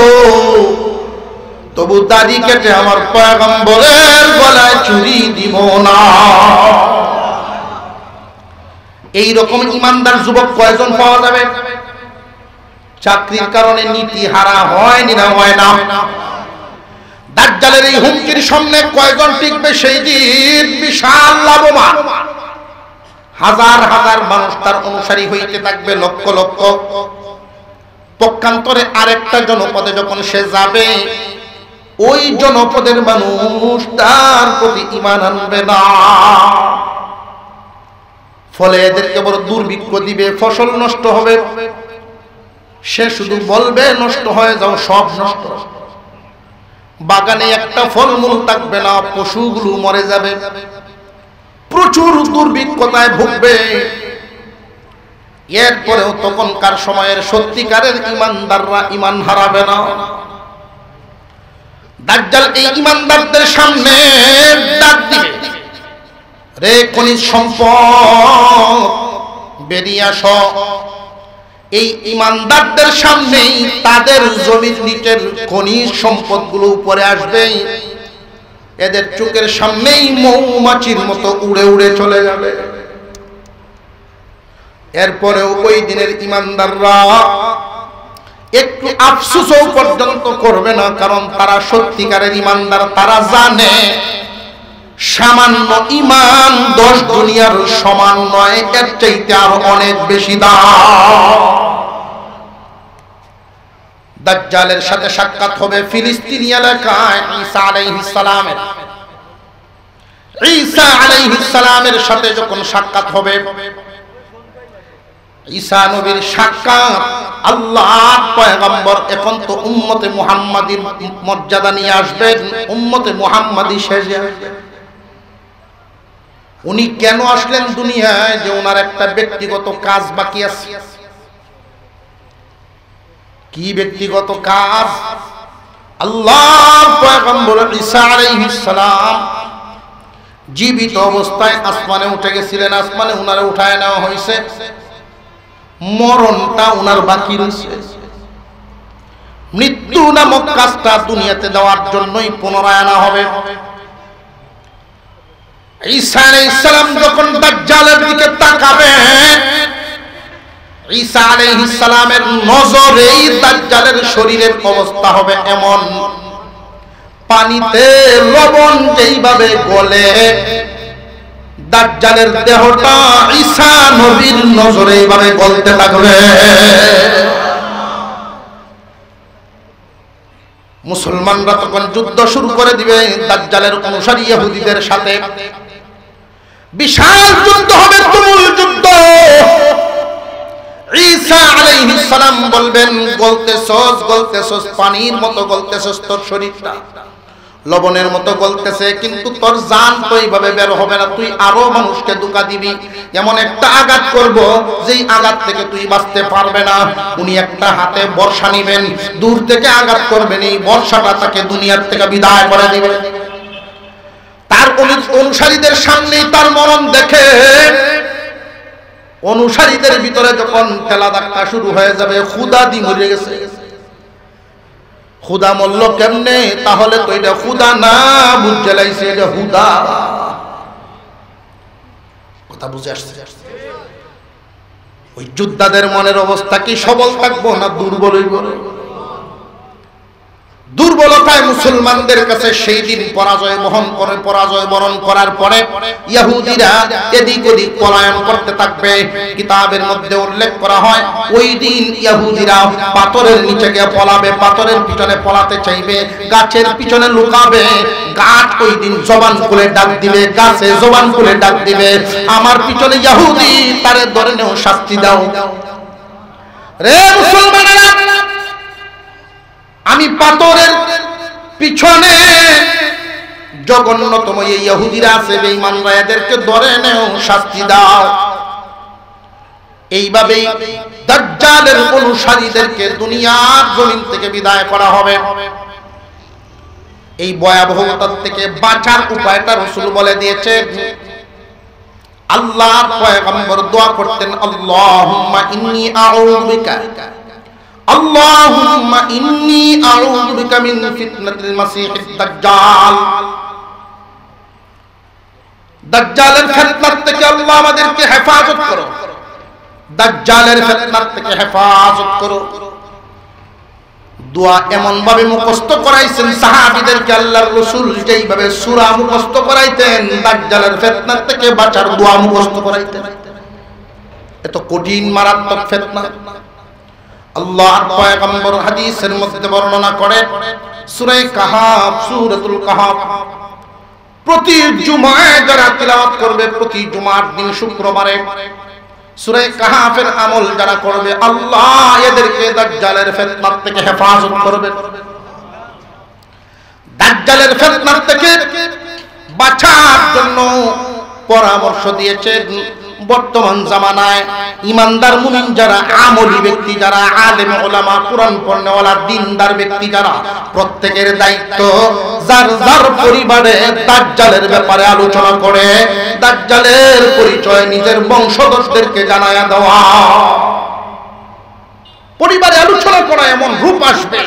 তবু দাড়ি কেটে আমার পয়গম্বরের গলায় চুরি দিব না। এই রকম ইমানদার যুবক কয়জন পাওয়া যাবে? চাকরির কারণে নীতি হারা হয়নি না হয় না? দাজ্জালের এই হুমকির সামনে কয়জন টিকবে? সেই দিন বিশাল লাভবান, হাজার হাজার মানুষ তার অনুসারী হইতে থাকবে, লক্ষ লক্ষ। পক্ষান্তরে আরেকটা জনপদে যখন সে যাবে, ওই জনপদের মানুষ তার প্রতি ঈমান আনবে না। ফলে এদেরকে বড় দুর্ভিক্ষ দিবে, ফসল নষ্ট হবে। সে শুধু বলবে নষ্ট হয়ে যাও, সব নষ্ট। বাগানে একটা ফলমূল থাকবে না, পশুগুলো মরে যাবে। প্রচুর দুর্ভিক্ষতায় ভুগবে। এরপরেও তখনকার সময়ের সত্যিকারের ইমানদাররা ঈমান হারাবে না। দাজ্জাল এই ইমানদারদের সামনে ডাক দিবে, রে খনিজ সম্পদ বেরিয়ে আসো। এই ইমানদারদের সামনেই তাদের জমির নিচের খনিজ সম্পদগুলো উপরে আসবে। এদের চোখের সামনেই মৌমাছির মতো উড়ে উড়ে চলে যাবে। এরপরেও ওই দিনের ইমানদাররা একটু আফসোসও পর্যন্ত করবে না, কারণ তারা সত্যিকারের ইমানদার। তারা জানে সামান্য ঈমান 10 দুনিয়ার সমান নয়, এর চাইতে আরো অনেক বেশি দাম। দাজ্জালের সাথে সাক্ষাৎ হবে ফিলিস্তিনি এলাকায় ঈসা আলাইহিস সালামের। ঈসা আলাইহিস সালামের সাথে যখন সাক্ষাৎ হবে, ঈসা নবীর সাক্ষাৎ, আল্লাহর পয়গম্বর এখন তো উম্মতে মুহাম্মাদির মর্যাদা নিয়ে আসবেন, উম্মতে মুহাম্মাদি সেজে আসবেন। উনি কেন আসলেন দুনিয়ায়? যে ওনার একটা ব্যক্তিগত কাজ বাকি আছে। কি ব্যক্তিগত কাজ? আল্লাহর পয়গম্বর ঈসা আলাইহিস সালাম জীবিত অবস্থায় আসমানে উঠে গেছিলেন, আসমানে উনারে উঠায় নেওয়া হয়েছে, মরণটা উনার বাকি রয়েছে। মৃত্যু নামক কাজটা দুনিয়াতে দেওয়ার জন্যই পুনরায় আনা হবে। ঈসা আলাইহিস সালাম যখন দাজ্জালের দিকে তাকাবেন, ঈসা আলাইহিস সালামের নজরেই দাজ্জালের শরীরের অবস্থা হবে এমন, পানিতে লবণ যেইভাবে গলে দাজ্জালের দেহটা ঈসা নবীর নজরে এইভাবে গলতে থাকবে। মুসলমানরা তখন যুদ্ধ শুরু করে দিবে দাজ্জালের অনুসারী ইহুদিদের সাথে। বিশাল যুদ্ধ হবে, তুমুল যুদ্ধ। ঈসা আলাইহিস সালাম বলবেন, গলতেছস গলতেছস, পানির মতো গলতেছস, তোর শরীরটা লবণের মতো গলতেছে, কিন্তু তোর জান তো এইভাবে বের হবে না, তুই আরো মানুষকে ধোঁকা দিবি। এমন একটা আঘাত করব যেই আঘাত থেকে তুই বাঁচতে পারবে না। উনি একটা হাতে বর্ষা নিবেন, দূর থেকে আঘাত করবেন, এই বর্ষাটা তাকে দুনিয়ার থেকে বিদায় করে দিবে। তার অনুসারীদের সামনেই তার মরণ দেখে অনুসারীদের ভিতরে যখন ঠেলা ধাক্কা শুরু হয়ে যাবে, খুদা দি মরে গেছে, খুদা মরল কেমনে? তাহলে তো এটা খুদা না, বুঝে লাইছে এটা হুদা। কথা বুঝে আসছে? ওই যোদ্ধাদের মনের অবস্থা কি সবল থাকবো না দুর্বল হইব? দুর্বলতায় মুসলমানদের কাছে সেই দিন পরাজয় বরণ করার পরে ইহুদিরা এদিক ওদিক পলায়ন করতে থাকবে। কিতাবের মধ্যে উল্লেখ করা হয়, ওই দিন ইহুদিরা পাথরের নিচে গিয়ে পলাবে, পাথরের পিছনে পলাতে চাইবে, গাছের পিছনে লুকাবে। গাছ ওই দিন জবান খুলে ডাক দিবে, গাছে জবান খুলে ডাক দিবে, আমার পিছনে ইহুদি, তারে ধরে নেও, শাস্তি দাও। রে মুসলমানেরা, আমি পাথরের পিছনে জঘন্যতম এই ইহুদিরা আছে, বেঈমানরা, এদেরকে ধরে নেও, শাস্তি দাও। এইভাবেই দাজ্জালের অনুসারীদেরকে দুনিয়ার জমিন থেকে বিদায় করা হবে। এই ভয়াবহতা থেকে বাঁচার উপায়টা রাসূল বলে দিয়েছে। আল্লাহর পয়গম্বর দোয়া করতেন, আল্লাহুম্মা ইন্নী আউযু বিকা, আল্লাহুম্মা ইন্নী আউযু বিকা মিন ফিতনাতিল মাসিহিদ দাজ্জাল। দাজ্জালের ফিতনাত থেকে আল্লাহ আমাদেরকে হেফাজত করো, দাজ্জালের ফিতনাত থেকে হেফাজত করো। দোয়া এমন ভাবে মুখস্থ করাইছেন সাহাবীদেরকে আল্লাহর রাসূল, যেইভাবে সূরা মুখস্থ করাইতেন, দাজ্জালের ফিতনাত থেকে বাঁচার দোয়া মুখস্থ করাইতেন। এত কঠিন মারাত্মক ফিতনা আল্লাহর পয়গম্বর হাদিসের মধ্যে বর্ণনা করে। সূরা কাহাফ, সূরাতুল কাহাফ প্রতি জুমায় যারা তিলাওয়াত করবে, প্রতি জুমার দিন শুক্রবারে সূরা কাহাফের আমল যারা করবে, আল্লাহ এদেরকে দাজ্জালের ফিতনাত থেকে হেফাজত করবে। দাজ্জালের ফিতনাত থেকে বাঁচার জন্য পরামর্শ দিয়েছেন। বর্তমান জামানায় ইমানদার মুমিন যারা, আমলী ব্যক্তি যারা, আলেম ওলামা, কুরআন পড়নেওয়ালা দিনদার ব্যক্তি যারা, প্রত্যেকের দায়িত্ব যার যার পরিবারে দাজ্জালের ব্যাপারে আলোচনা করে দাজ্জালের পরিচয় নিজের বংশধরদেরকে জানায়া দেওয়া। পরিবারে আলোচনা করা এমন রূপ আসবে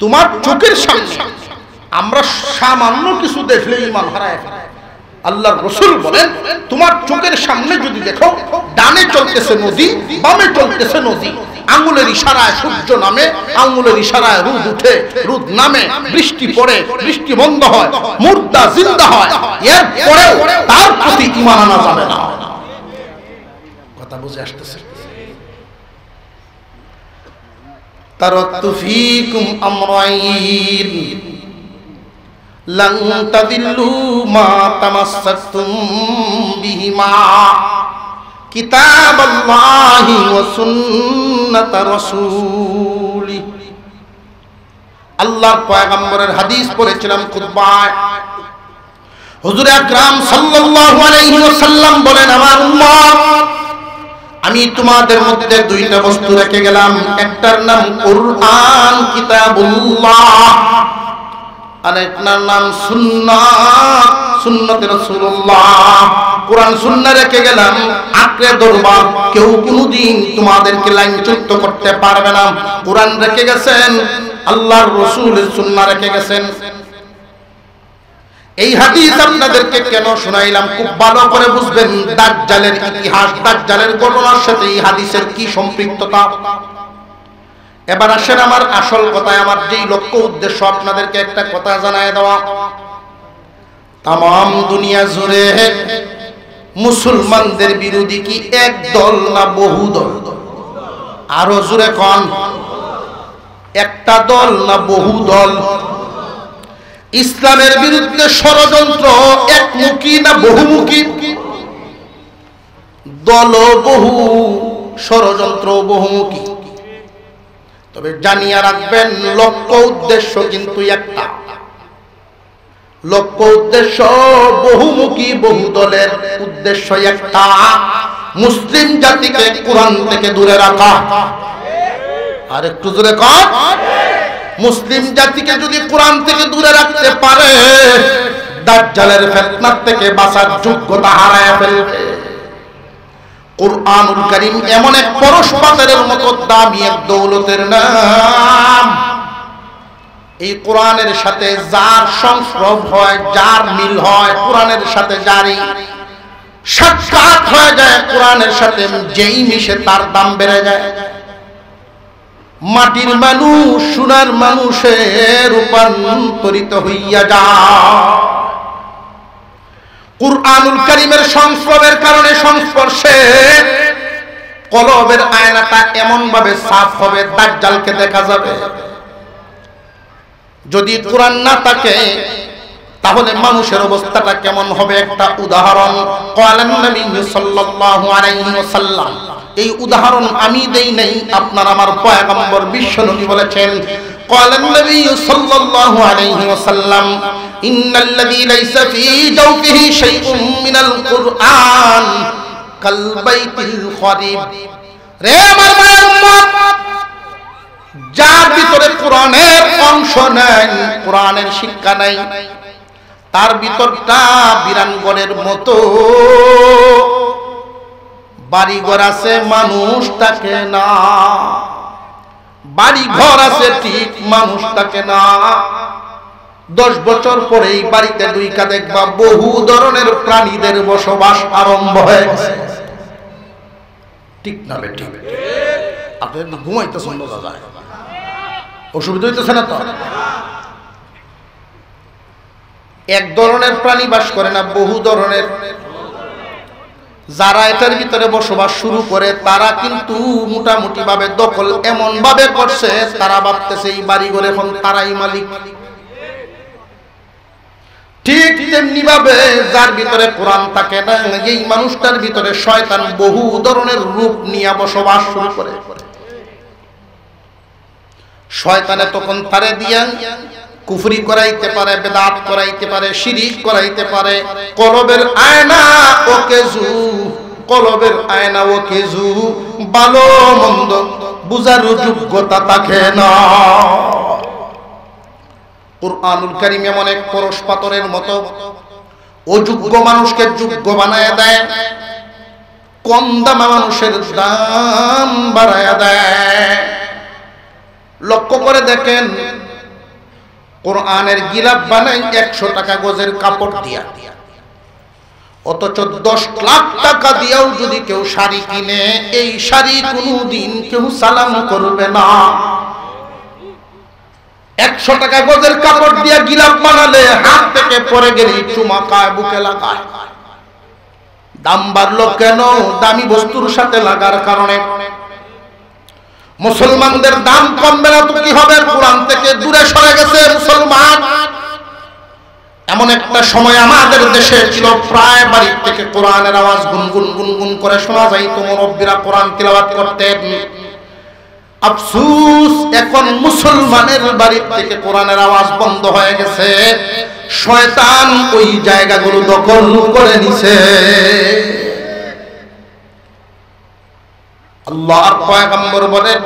তোমার চোখের সামনে, আমরা সামান্য কিছু দেখলে ঈমান হারায় ফেলি। আল্লাহর রাসূল বলেন, তোমার চোখের সামনে যদি দেখো ডানে চলতেছে নদী, বামে চলতেছে নদী, আঙ্গুলের ইশারায় সূর্য নামে, আঙ্গুলের ইশারায় রোদ উঠে, রোদ নামে, বৃষ্টি পড়ে, বৃষ্টি বন্ধ হয়, মুর্দা জিন্দা হয়, এরপরেও তার প্রতি ঈমান আনা যাবে না। কথা বুঝে আসতেছে? তারাকতু ফীকুম আমরাইন লান তাদিল্লু মা তামাসসাকতুম বিহিমা কিতাবাল্লাহি ওয়া সুন্নাত রাসূলি। আল্লাহর পয়গম্বরের হাদিস পড়েছিলাম খুতবায়। হুজুর আকরাম সাল্লাল্লাহু আলাইহি ওয়াসাল্লাম বলেন, আমার উম্মত, আমি তোমাদের মধ্যে দুইটা বস্তু রেখে গেলাম, একটার নাম কুরআন কিতাবুল্লাহ, আরেকটার নাম সুন্নাত সুন্নতে রাসূলুল্লাহ। কোরআন সুন্নাহ রেখে গেলাম, আঁকড়ে ধরবা, কেউ কোনোদিন তোমাদেরকে লাইনচ্যুত করতে পারবে না। কোরআন রেখে গেছেন, আল্লাহর রাসূলের সুন্নাহ রেখে গেছেন। এই হাদিস আপনাদেরকে কেন শোনাইলাম খুব ভালো করে বুঝবেন। দাজ্জালের ইতিহাস, দাজ্জালের ঘটনার সাথে এই হাদিসের কি সম্পৃক্ততা। এবার আসেন আমার আসল কথায়। আমার যেই লক্ষ্য উদ্দেশ্য আপনাদেরকে একটা কথা জানায় দেওয়া। তাম দুনিয়া জুড়ে মুসলমানদের বিরোধী কি এক দল না বহু দল? আরো জুড়ে কোন, একটা দল না বহু দল? ইসলামের বিরুদ্ধে ষড়যন্ত্র একমুখী না বহুমুখী? দল বহু, ষড়যন্ত্র বহুমুখী। তবে জানিয়ে রাখবেন, লক্ষ্য উদ্দেশ্য কিন্তু একটা। লক্ষ্য উদ্দেশ্য বহুমুখী, বহু দলের উদ্দেশ্য একটা, মুসলিম জাতিকে কোরআন থেকে দূরে রাখা। আর একটু জোরে কর, মুসলিম জাতিকে যদি কোরআন থেকে দূরে রাখতে পারে, দাজ্জালের ফিতনা থেকে বাঁচার যোগ্যতা হারায় ফেলবে। কুরআনুল কারীম এমন এক পরশ পাথরের মতো দামি এক দৌলতের নাম। এই কোরআনের সাথে যার সংস্রব হয়, যার মিল হয়, কোরআনের সাথে যারই সাক্ষাৎ হয়ে যায়, কোরআনের সাথে যেই মিশে তার দাম বেড়ে যায়। মাটির মানুষ সোনার মানুষে রূপান্তরিত হইয়া যায়। কুরআনুল কারীমের সংস্রবের কারণে, সংস্পর্শে কলবের আয়নাটা এমন ভাবে সাফ হবে, দাজ্জালকে দেখা যাবে। যদি কোরআন না থাকে তাহলে মানুষের অবস্থাটা কেমন হবে? একটা উদাহরণ ক্বালান নবী সাল্লাল্লাহু আলাইহি ওয়াসাল্লাম। এই উদাহরণ আমি দেই নাই, আপনার আমার পয়গম্বর বিশ্বনবী বলেছেন। ক্বালান নবী সাল্লাল্লাহু আলাইহি ওয়াসাল্লাম, ইন্নাল্লাযী লাইসা ফী জাওফিহি শাইউম মিনাল কুরআন কাল বাইতিল খারিব। রে আমার মায়ের উম্মত, যার ভিতরে কোরআনের অংশ নাই, কোরআনের শিক্ষা নাই, তার ভিতরটা বিরানগরের মতো। বাড়ি ঘর আছে, মানুষ থাকে না। বাড়ি ঘর আছে ঠিক, মানুষ থাকে না। 10 বছর পরেই বাড়িতে ঢুইকা দেখবা বহু ধরনের প্রাণীদের বসবাস আরম্ভ হয়ে গেছে। ঠিক না বেঠিক? আপনি ঘুমাইতেছেন, বোঝা যায়। অসুবিধা হইতেছে না তো? এক ধরনের প্রাণী বাস করে না, বহু ধরনের। যারা এটার ভিতরে বসবাস শুরু করে তারা কিন্তু মোটামুটি ভাবে দখল এমন ভাবে করছে, তারা ভাবতেছে এই বাড়ি ঘরে এখন তারাই মালিক। ঠিক তেমনি ভাবে যার ভিতরে কোরআন থাকে না, এই মানুষটার ভিতরে শয়তান বহু ধরনের রূপ নিয়ে বসবাস শুরু করে। শয়তানে তখন তারে দিয়া কুফরি করাইতে পারে, বেদাত করাইতে পারে, শিরিক করাইতে পারে। কলবের আয়না ওকে জু, কলবের আয়না ওকে জু, ভালো মন্দ বুঝার যোগ্যতা থাকে না। কুরআনুল কারীম এমন এক পরশ পাথরের মতো, অযোগ্য মানুষকে যোগ্য বানায় দেয়, কম দামে মানুষের দাম বাড়ায় দেয়। লক্ষ্য করে দেখেন, কোরআনের গিলাফ বানাই 100 টাকা গজের কাপড় দিয়া, অথচ 10 লাখ টাকা দিয়েও যদি কেউ শাড়ি কিনে, এই শাড়ি কোনোদিন কেউ সালাম করবে না। 100 টাকা গজের কাপড় দিয়া গিলাফ বানালে হাত থেকে পড়ে গেলে চুমা খায়, বুকে লাগায়। দাম বাড়লো কেন? দামি বস্তুর সাথে লাগার কারণে। মুসলমানদের দাম কমবে না তো কি হবে? কোরআন থেকে দূরে সরে গেছে মুসলমান। এমন একটা সময় আমাদের দেশে ছিল, প্রায় বাড়ি থেকে কোরআনের আওয়াজ গুনগুন গুনগুন করে শোনা যাইত, মুরব্বিরা কোরআন তিলাওয়াত করতেন। আফসোস, এখন মুসলমানের বাড়ি থেকে কোরআনের আওয়াজ বন্ধ হয়ে গেছে, শয়তান ওই জায়গাগুলো দখল করে নিছে। আল্লাহর পয়গম্বর বলেন,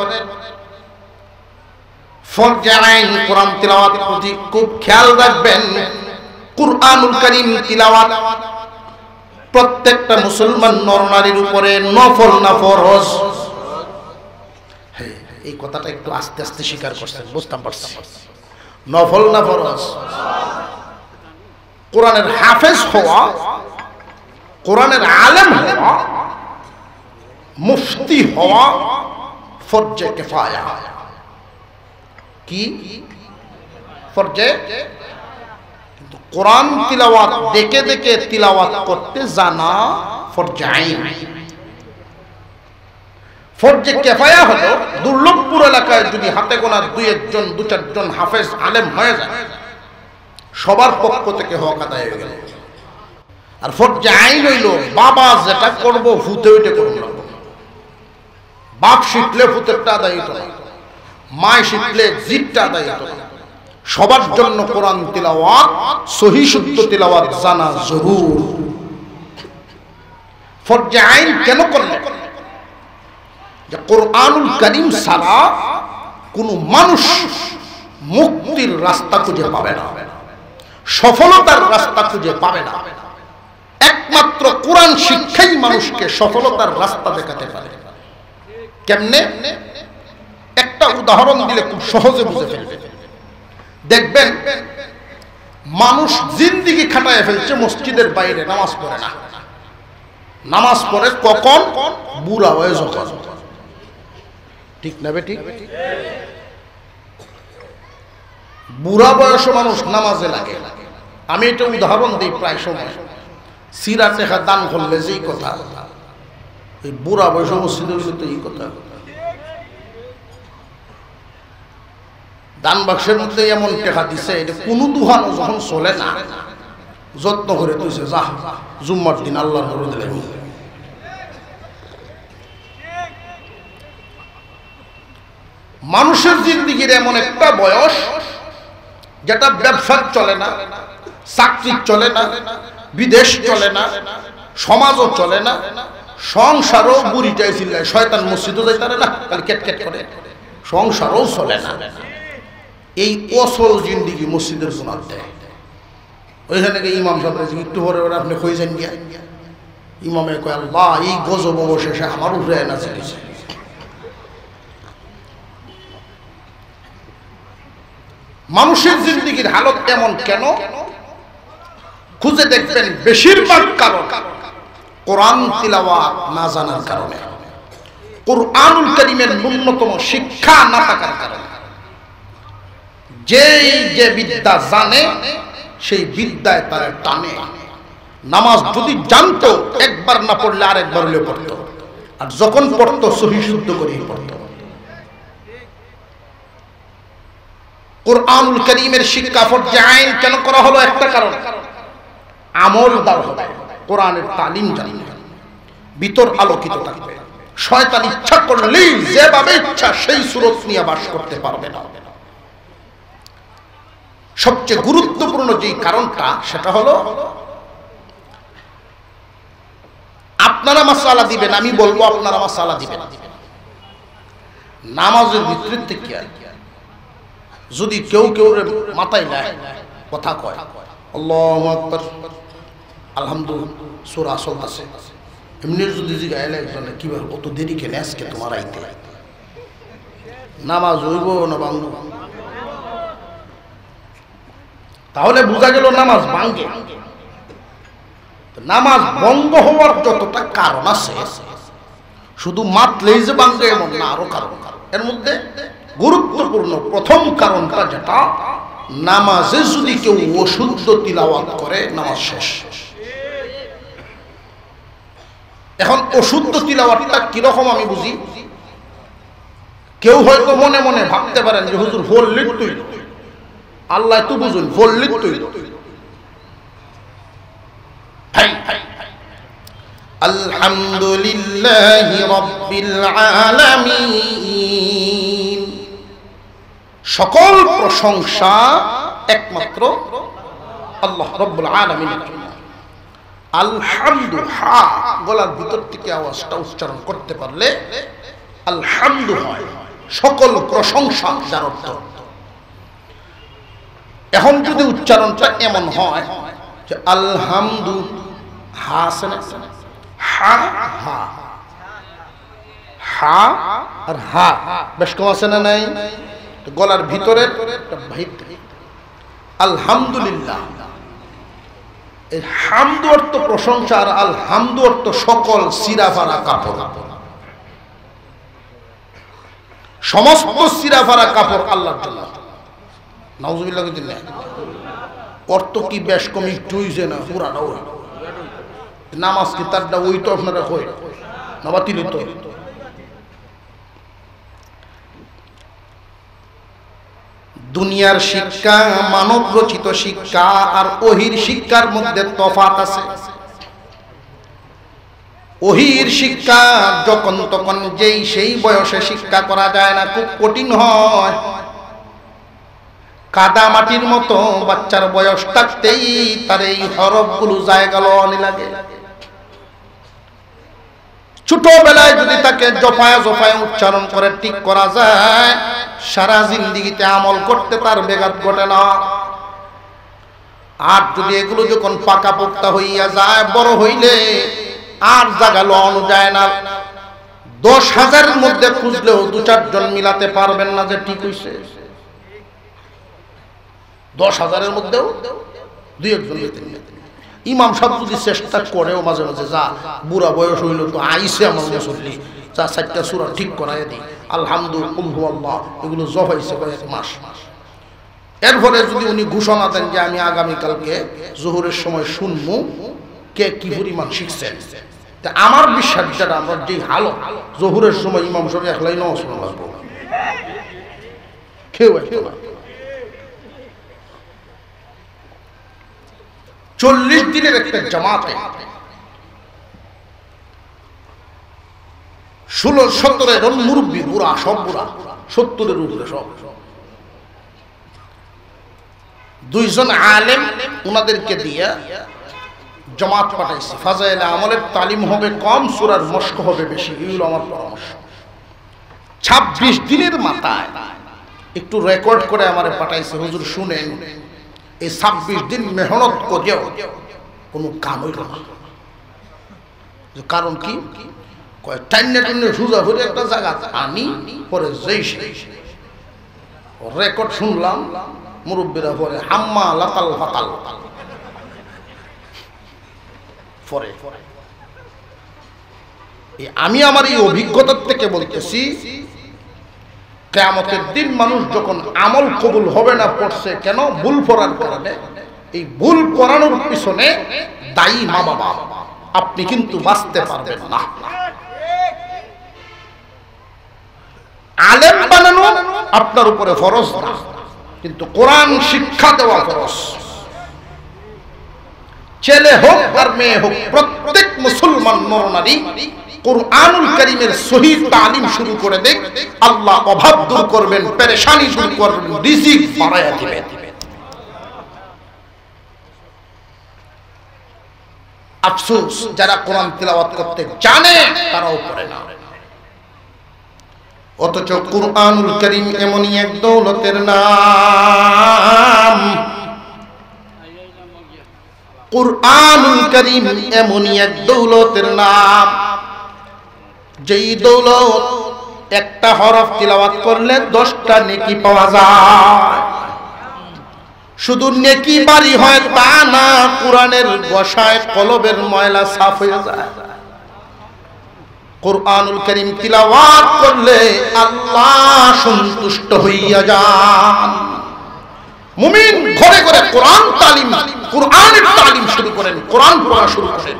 ফরজে আইন কোরআন তিলাওয়াত প্রতি খুব খেয়াল রাখবেন। কুরআনুল কারীম তিলাওয়াত প্রত্যেকটা মুসলমান নরনারীর উপরে নফল না ফরজ? এই কথাটা একটু আস্তে আস্তে স্বীকার করছেন, বুঝতাম পারছি। নফল না ফরজ? কোরআনের হাফেজ হওয়া, কোরআনের আলেম হওয়া, মুফতি হওয়া ফরজে কিফায়া। কি ফরজে? কিন্তু কোরআন তিলাওয়াত দেখে দেখে তিলাওয়াত করতে জানা ফরজে আইন। ফরজে কিফায়া হলো দুর্লভপুর এলাকায় যদি হাতে গোনা দুই একজন দু চারজন হাফেজ আলেম হয়ে যায়, সবার পক্ষ থেকে হক আদায় হয়ে গেল। আর ফরজে আইন হইল বাবা যেটা করব ভূতে ওইটা করব না। বাপ শিখলে ভূতেরটা আদায় হতো না, মায় শিখলে জিতটা আদায় হতো না। সবার জন্য কোরআন তিলাওয়াত, সহিহ শুদ্ধ তিলাওয়াত জানা জরুর। ফরজে আইন কেন করলেন? যে কোরআনুল কারীম ছাড়া কোনো মানুষ মুক্তির রাস্তা খুঁজে পাবে না, সফলতার রাস্তা খুঁজে পাবে না। একমাত্র কোরআন শিক্ষাই মানুষকে সফলতার রাস্তা দেখাতে পারে। কেমনে? একটা উদাহরণ দিলে খুব সহজে বুঝে ফেলবে। দেখবেন মানুষ জিন্দেগি খাটায় ফেলছে মসজিদের বাইরে, নামাজ পড়ে না। নামাজ পড়ে কখন? বুড়া হয়ে যখন। ঠিক না বেটি? বুড়া বয়স মানুষ নামাজে লাগে। আমি এটা উদাহরণ দিই প্রায় সময়। সিরা টেকা দান করলে যেই কথা, এই বুড়া বয়স মসজিদে তো এই কথা। দান বাক্সের মধ্যে এমন টেকা দিছে, এটা কোনো দুহানো যখন চলে না, যত্ন করে তুইছে, যা জুম্মার দিন আল্লাহর ঘরে দিলে। মানুষের জিন্দেগির এমন একটা বয়স যেটা ব্যবসা চলে না, চাকরি চলে না, বিদেশ চলে না, সমাজও চলে না, সংসারও বুড়িটাই চিল্লায়, শয়তান মসজিদও যাইতে পারে না, তাহলে কেটকেট করে, সংসারও চলে না। এই অসল জিন্দিগি মসজিদের জোনার দেয়। ওইখানে ইমাম সাহেব একটু পরে আপনি কই যান গিয়া, ইমামে কয় আল্লাহ এই গজব অবশেষে আমার উপরে না চলেছে। মানুষের জিন্দিগির হালত এমন কেন? খুঁজে দেখবেন বেশিরভাগ কারণ কোরআন তিলাওয়াত না জানার কারণে, কোরআনুল কারীমের ন্যূনতম শিক্ষা না থাকার কারণে। যেই যে বিদ্যা জানে সেই বিদ্যায় তার টানে। নামাজ যদি জানতো একবার না পড়লে আরেকবার হলে পড়তো, আর যখন পড়তো সহিহ শুদ্ধ করেই পড়তো। কোরআনুল কারীমের শিক্ষা ফরজে আইন কেন করা হলো? একটা কারণ, আমলদার হবে, কোরআনের তালিম জানবে, ভিতর আলোকিত থাকবে। শয়তান ইচ্ছা করলেই যেভাবে ইচ্ছা সেই সুরত নিয়ে বাস করতে পারবে না। সবচেয়ে গুরুত্বপূর্ণ যে কারণটা সেটা হলো আপনারা মাসালা দিবেন, আমি বলবো আপনারা মাসালা দিবেন। নামাজের ভিতরে থেকে যদি কেউ কেউ মাথায় নেয় কথা কয় আল্লাহু আকবার আলহামদুলিল্লাহ সূরা চলতেছে, এমনি যদি জিগাইলে একজনে কি বল অত দেরি কেন আজকে তোমার আইতে, নামাজ হইব না ভাঙব? তাহলে বোঝা গেল নামাজ ভাঙে। নামাজ ভঙ্গ হওয়ার যতটা কারণ আছে, শুধু মাতলেই যে ভাঙবে এমন না, আরো কারণ। এর মধ্যে গুরুত্বপূর্ণ প্রথম কারণটা যেটা, নামাজে যদি কেউ অশুদ্ধ তিলাওয়াত করে নামাজ শেষ। এখন অশুদ্ধ তিলাওয়াতটা কিরকম আমি বুঝি। কেউ হয়তো মনে মনে ভাবতে পারেন যে হুজুর বললি তুই, আল্লাহ তো বুঝুন, বললি তুই। আলহামদুলিল্লাহি রাব্বিল আলামিন, সকল প্রশংসা একমাত্র আল্লাহ রাব্বুল আলামিনের জন্য। আলহামদু, হা গলার ভিতর থেকে আওয়াজটা উচ্চারণ করতে পারলে আলহামদু হয়, সকল প্রশংসা যার অর্থ। এখন যদি উচ্চারণটা এমন হয় যে আলহামদু, হা হা হা হা আর হা বেশ কম আছে না নাই? গলার ভিতরে আলহামদুলিল্লাহ, এই হামদু অর্থ প্রশংসা আর আলহামদু অর্থ সকল সিরাফারা কাপড়। সমস্ত সিরাফারা কাপড় আল্লাহর জন্য। নাউজুবিল্লাহ। অর্থ কি বেশ কম একটু হইছে না? পুরাটা ওই নামাজ কি তারটা ওই তো আপনারা কই না বাতিল তো। দুনিয়ার শিক্ষা, মানব রচিত শিক্ষা আর ওহির শিক্ষার মধ্যে তফাৎ আছে। ওহির শিক্ষা যখন তখন যেই সেই বয়সে শিক্ষা করা যায় না, খুব কঠিন হয়। কাদা মাটির মতো বাচ্চার বয়স থাকতেই তার এই হরফগুলো জায়গা লওয়ানি লাগে। ছোটবেলায় যদি তাকে জপায়া জপায়া উচ্চারণ করে ঠিক করা যায়, সারা জিন্দেগিতে আমল করতে তার বেঘাত ঘটে না। আর যদি এগুলো যখন পাকা পোক্তা হইয়া যায়, বড় হইলে আর জায়গা লওয়ানো যায় না। 10,000-এর মধ্যে খুঁজলেও 2-4 জন মিলাতে পারবেন না যে ঠিক হইছে। 10,000-এর মধ্যেও 2-1 জন মিলাতে। ইমাম সাহেব যদি চেষ্টা করেও মাঝে মাঝে, যা বুড়া বয়স হইল তো আইসে আমার মুসল্লি, যা 4টা সূরা ঠিক করাই দিই, আলহামদুলিল্লাহ, কুল হুয়াল্লাহ, এগুলো জবাইছে কয়েক মাস। এরপরে যদি উনি ঘোষণা দেন যে আমি আগামীকালকে জোহরের সময় শুনবো কে কি পরিমাণ শিখছেন, তা আমার বিশ্বাস যেটা আমরা যে হালত জোহরের সময় ইমাম সাহেব একলাই নাও শোনা লাগবো, কেউ একটা 40 দিনের একটা জামাতে 16-17 জন মুরব্বী, বুড়া, সব বুড়া, 70-এর উপরে সব, 2 জন আলেম ওনাদেরকে দিয়ে জামাত পাঠাইছি। ফাজাইলে আমলের তালিম হবে কম, সূরার মশক হবে বেশি, এগুলো আমার পরামর্শ। 26 দিনের মাথায় একটু রেকর্ড করে আমারে পাঠাইছে, হুজুর শুনেন, এই 26 দিন মেহনত করেও কোনো কাম হইল না। কারণ কি? টাইনে টাইনে সুজা হয়ে একটা জায়গা আনি, পরে যেই রেকর্ড শুনলাম, মুরব্বীরা পরে হাম্মা লাতাল ফাতাল পরে। আমি আমার এই অভিজ্ঞতার থেকে বলতেছি, কিয়ামতের দিন মানুষ যখন আমল কবুল হবে না পড়ছে কেন? ভুল পড়ার কারণে। এই ভুল পড়ানোর পিছনে দায়ী মা বাবা, আপনি কিন্তু বাঁচতে পারবেন না। আলেম বানানো আপনার উপরে ফরজ না, কিন্তু কোরআন শিক্ষা দেওয়া ফরজ। ছেলে হোক আর মেয়ে হোক, প্রত্যেক মুসলমান নরনারী কুরআনুল কারীমের সহিহ তালিম শুরু করে দেখ, আল্লাহ অভাব দূর করবেন, পেরেশানি দূর করবেন, রিজিক বাড়ায়া দিবেন। আফসোস, যারা কোরআন তিলাওয়াত করতে জানে তারাও পড়ে না। অথচ কুরআনুল কারীম এমনই এক দৌলতের নাম, কুরআনুল কারীম এমনই এক দৌলতের নাম, যেই দৌলত একটা হরফ তিলাওয়াত করলে 10টা নেকি পাওয়া যায়। শুধু নেকি বাড়ি হয় তা না, কোরআনের বসায় কলবের ময়লা সাফ হয়ে যায়। কুরআনুল কারীম তিলাওয়াত করলে আল্লাহ সন্তুষ্ট হইয়া যান। মুমিন ঘরে ঘরে কোরআন তালিম, কোরআনের তালিম শুরু করেন, কোরআন পড়া শুরু করেন।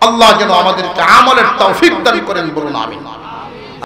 আল্লাহ যেন আমাদেরকে আমলের তৌফিক দান করেন, বলুন আমিন।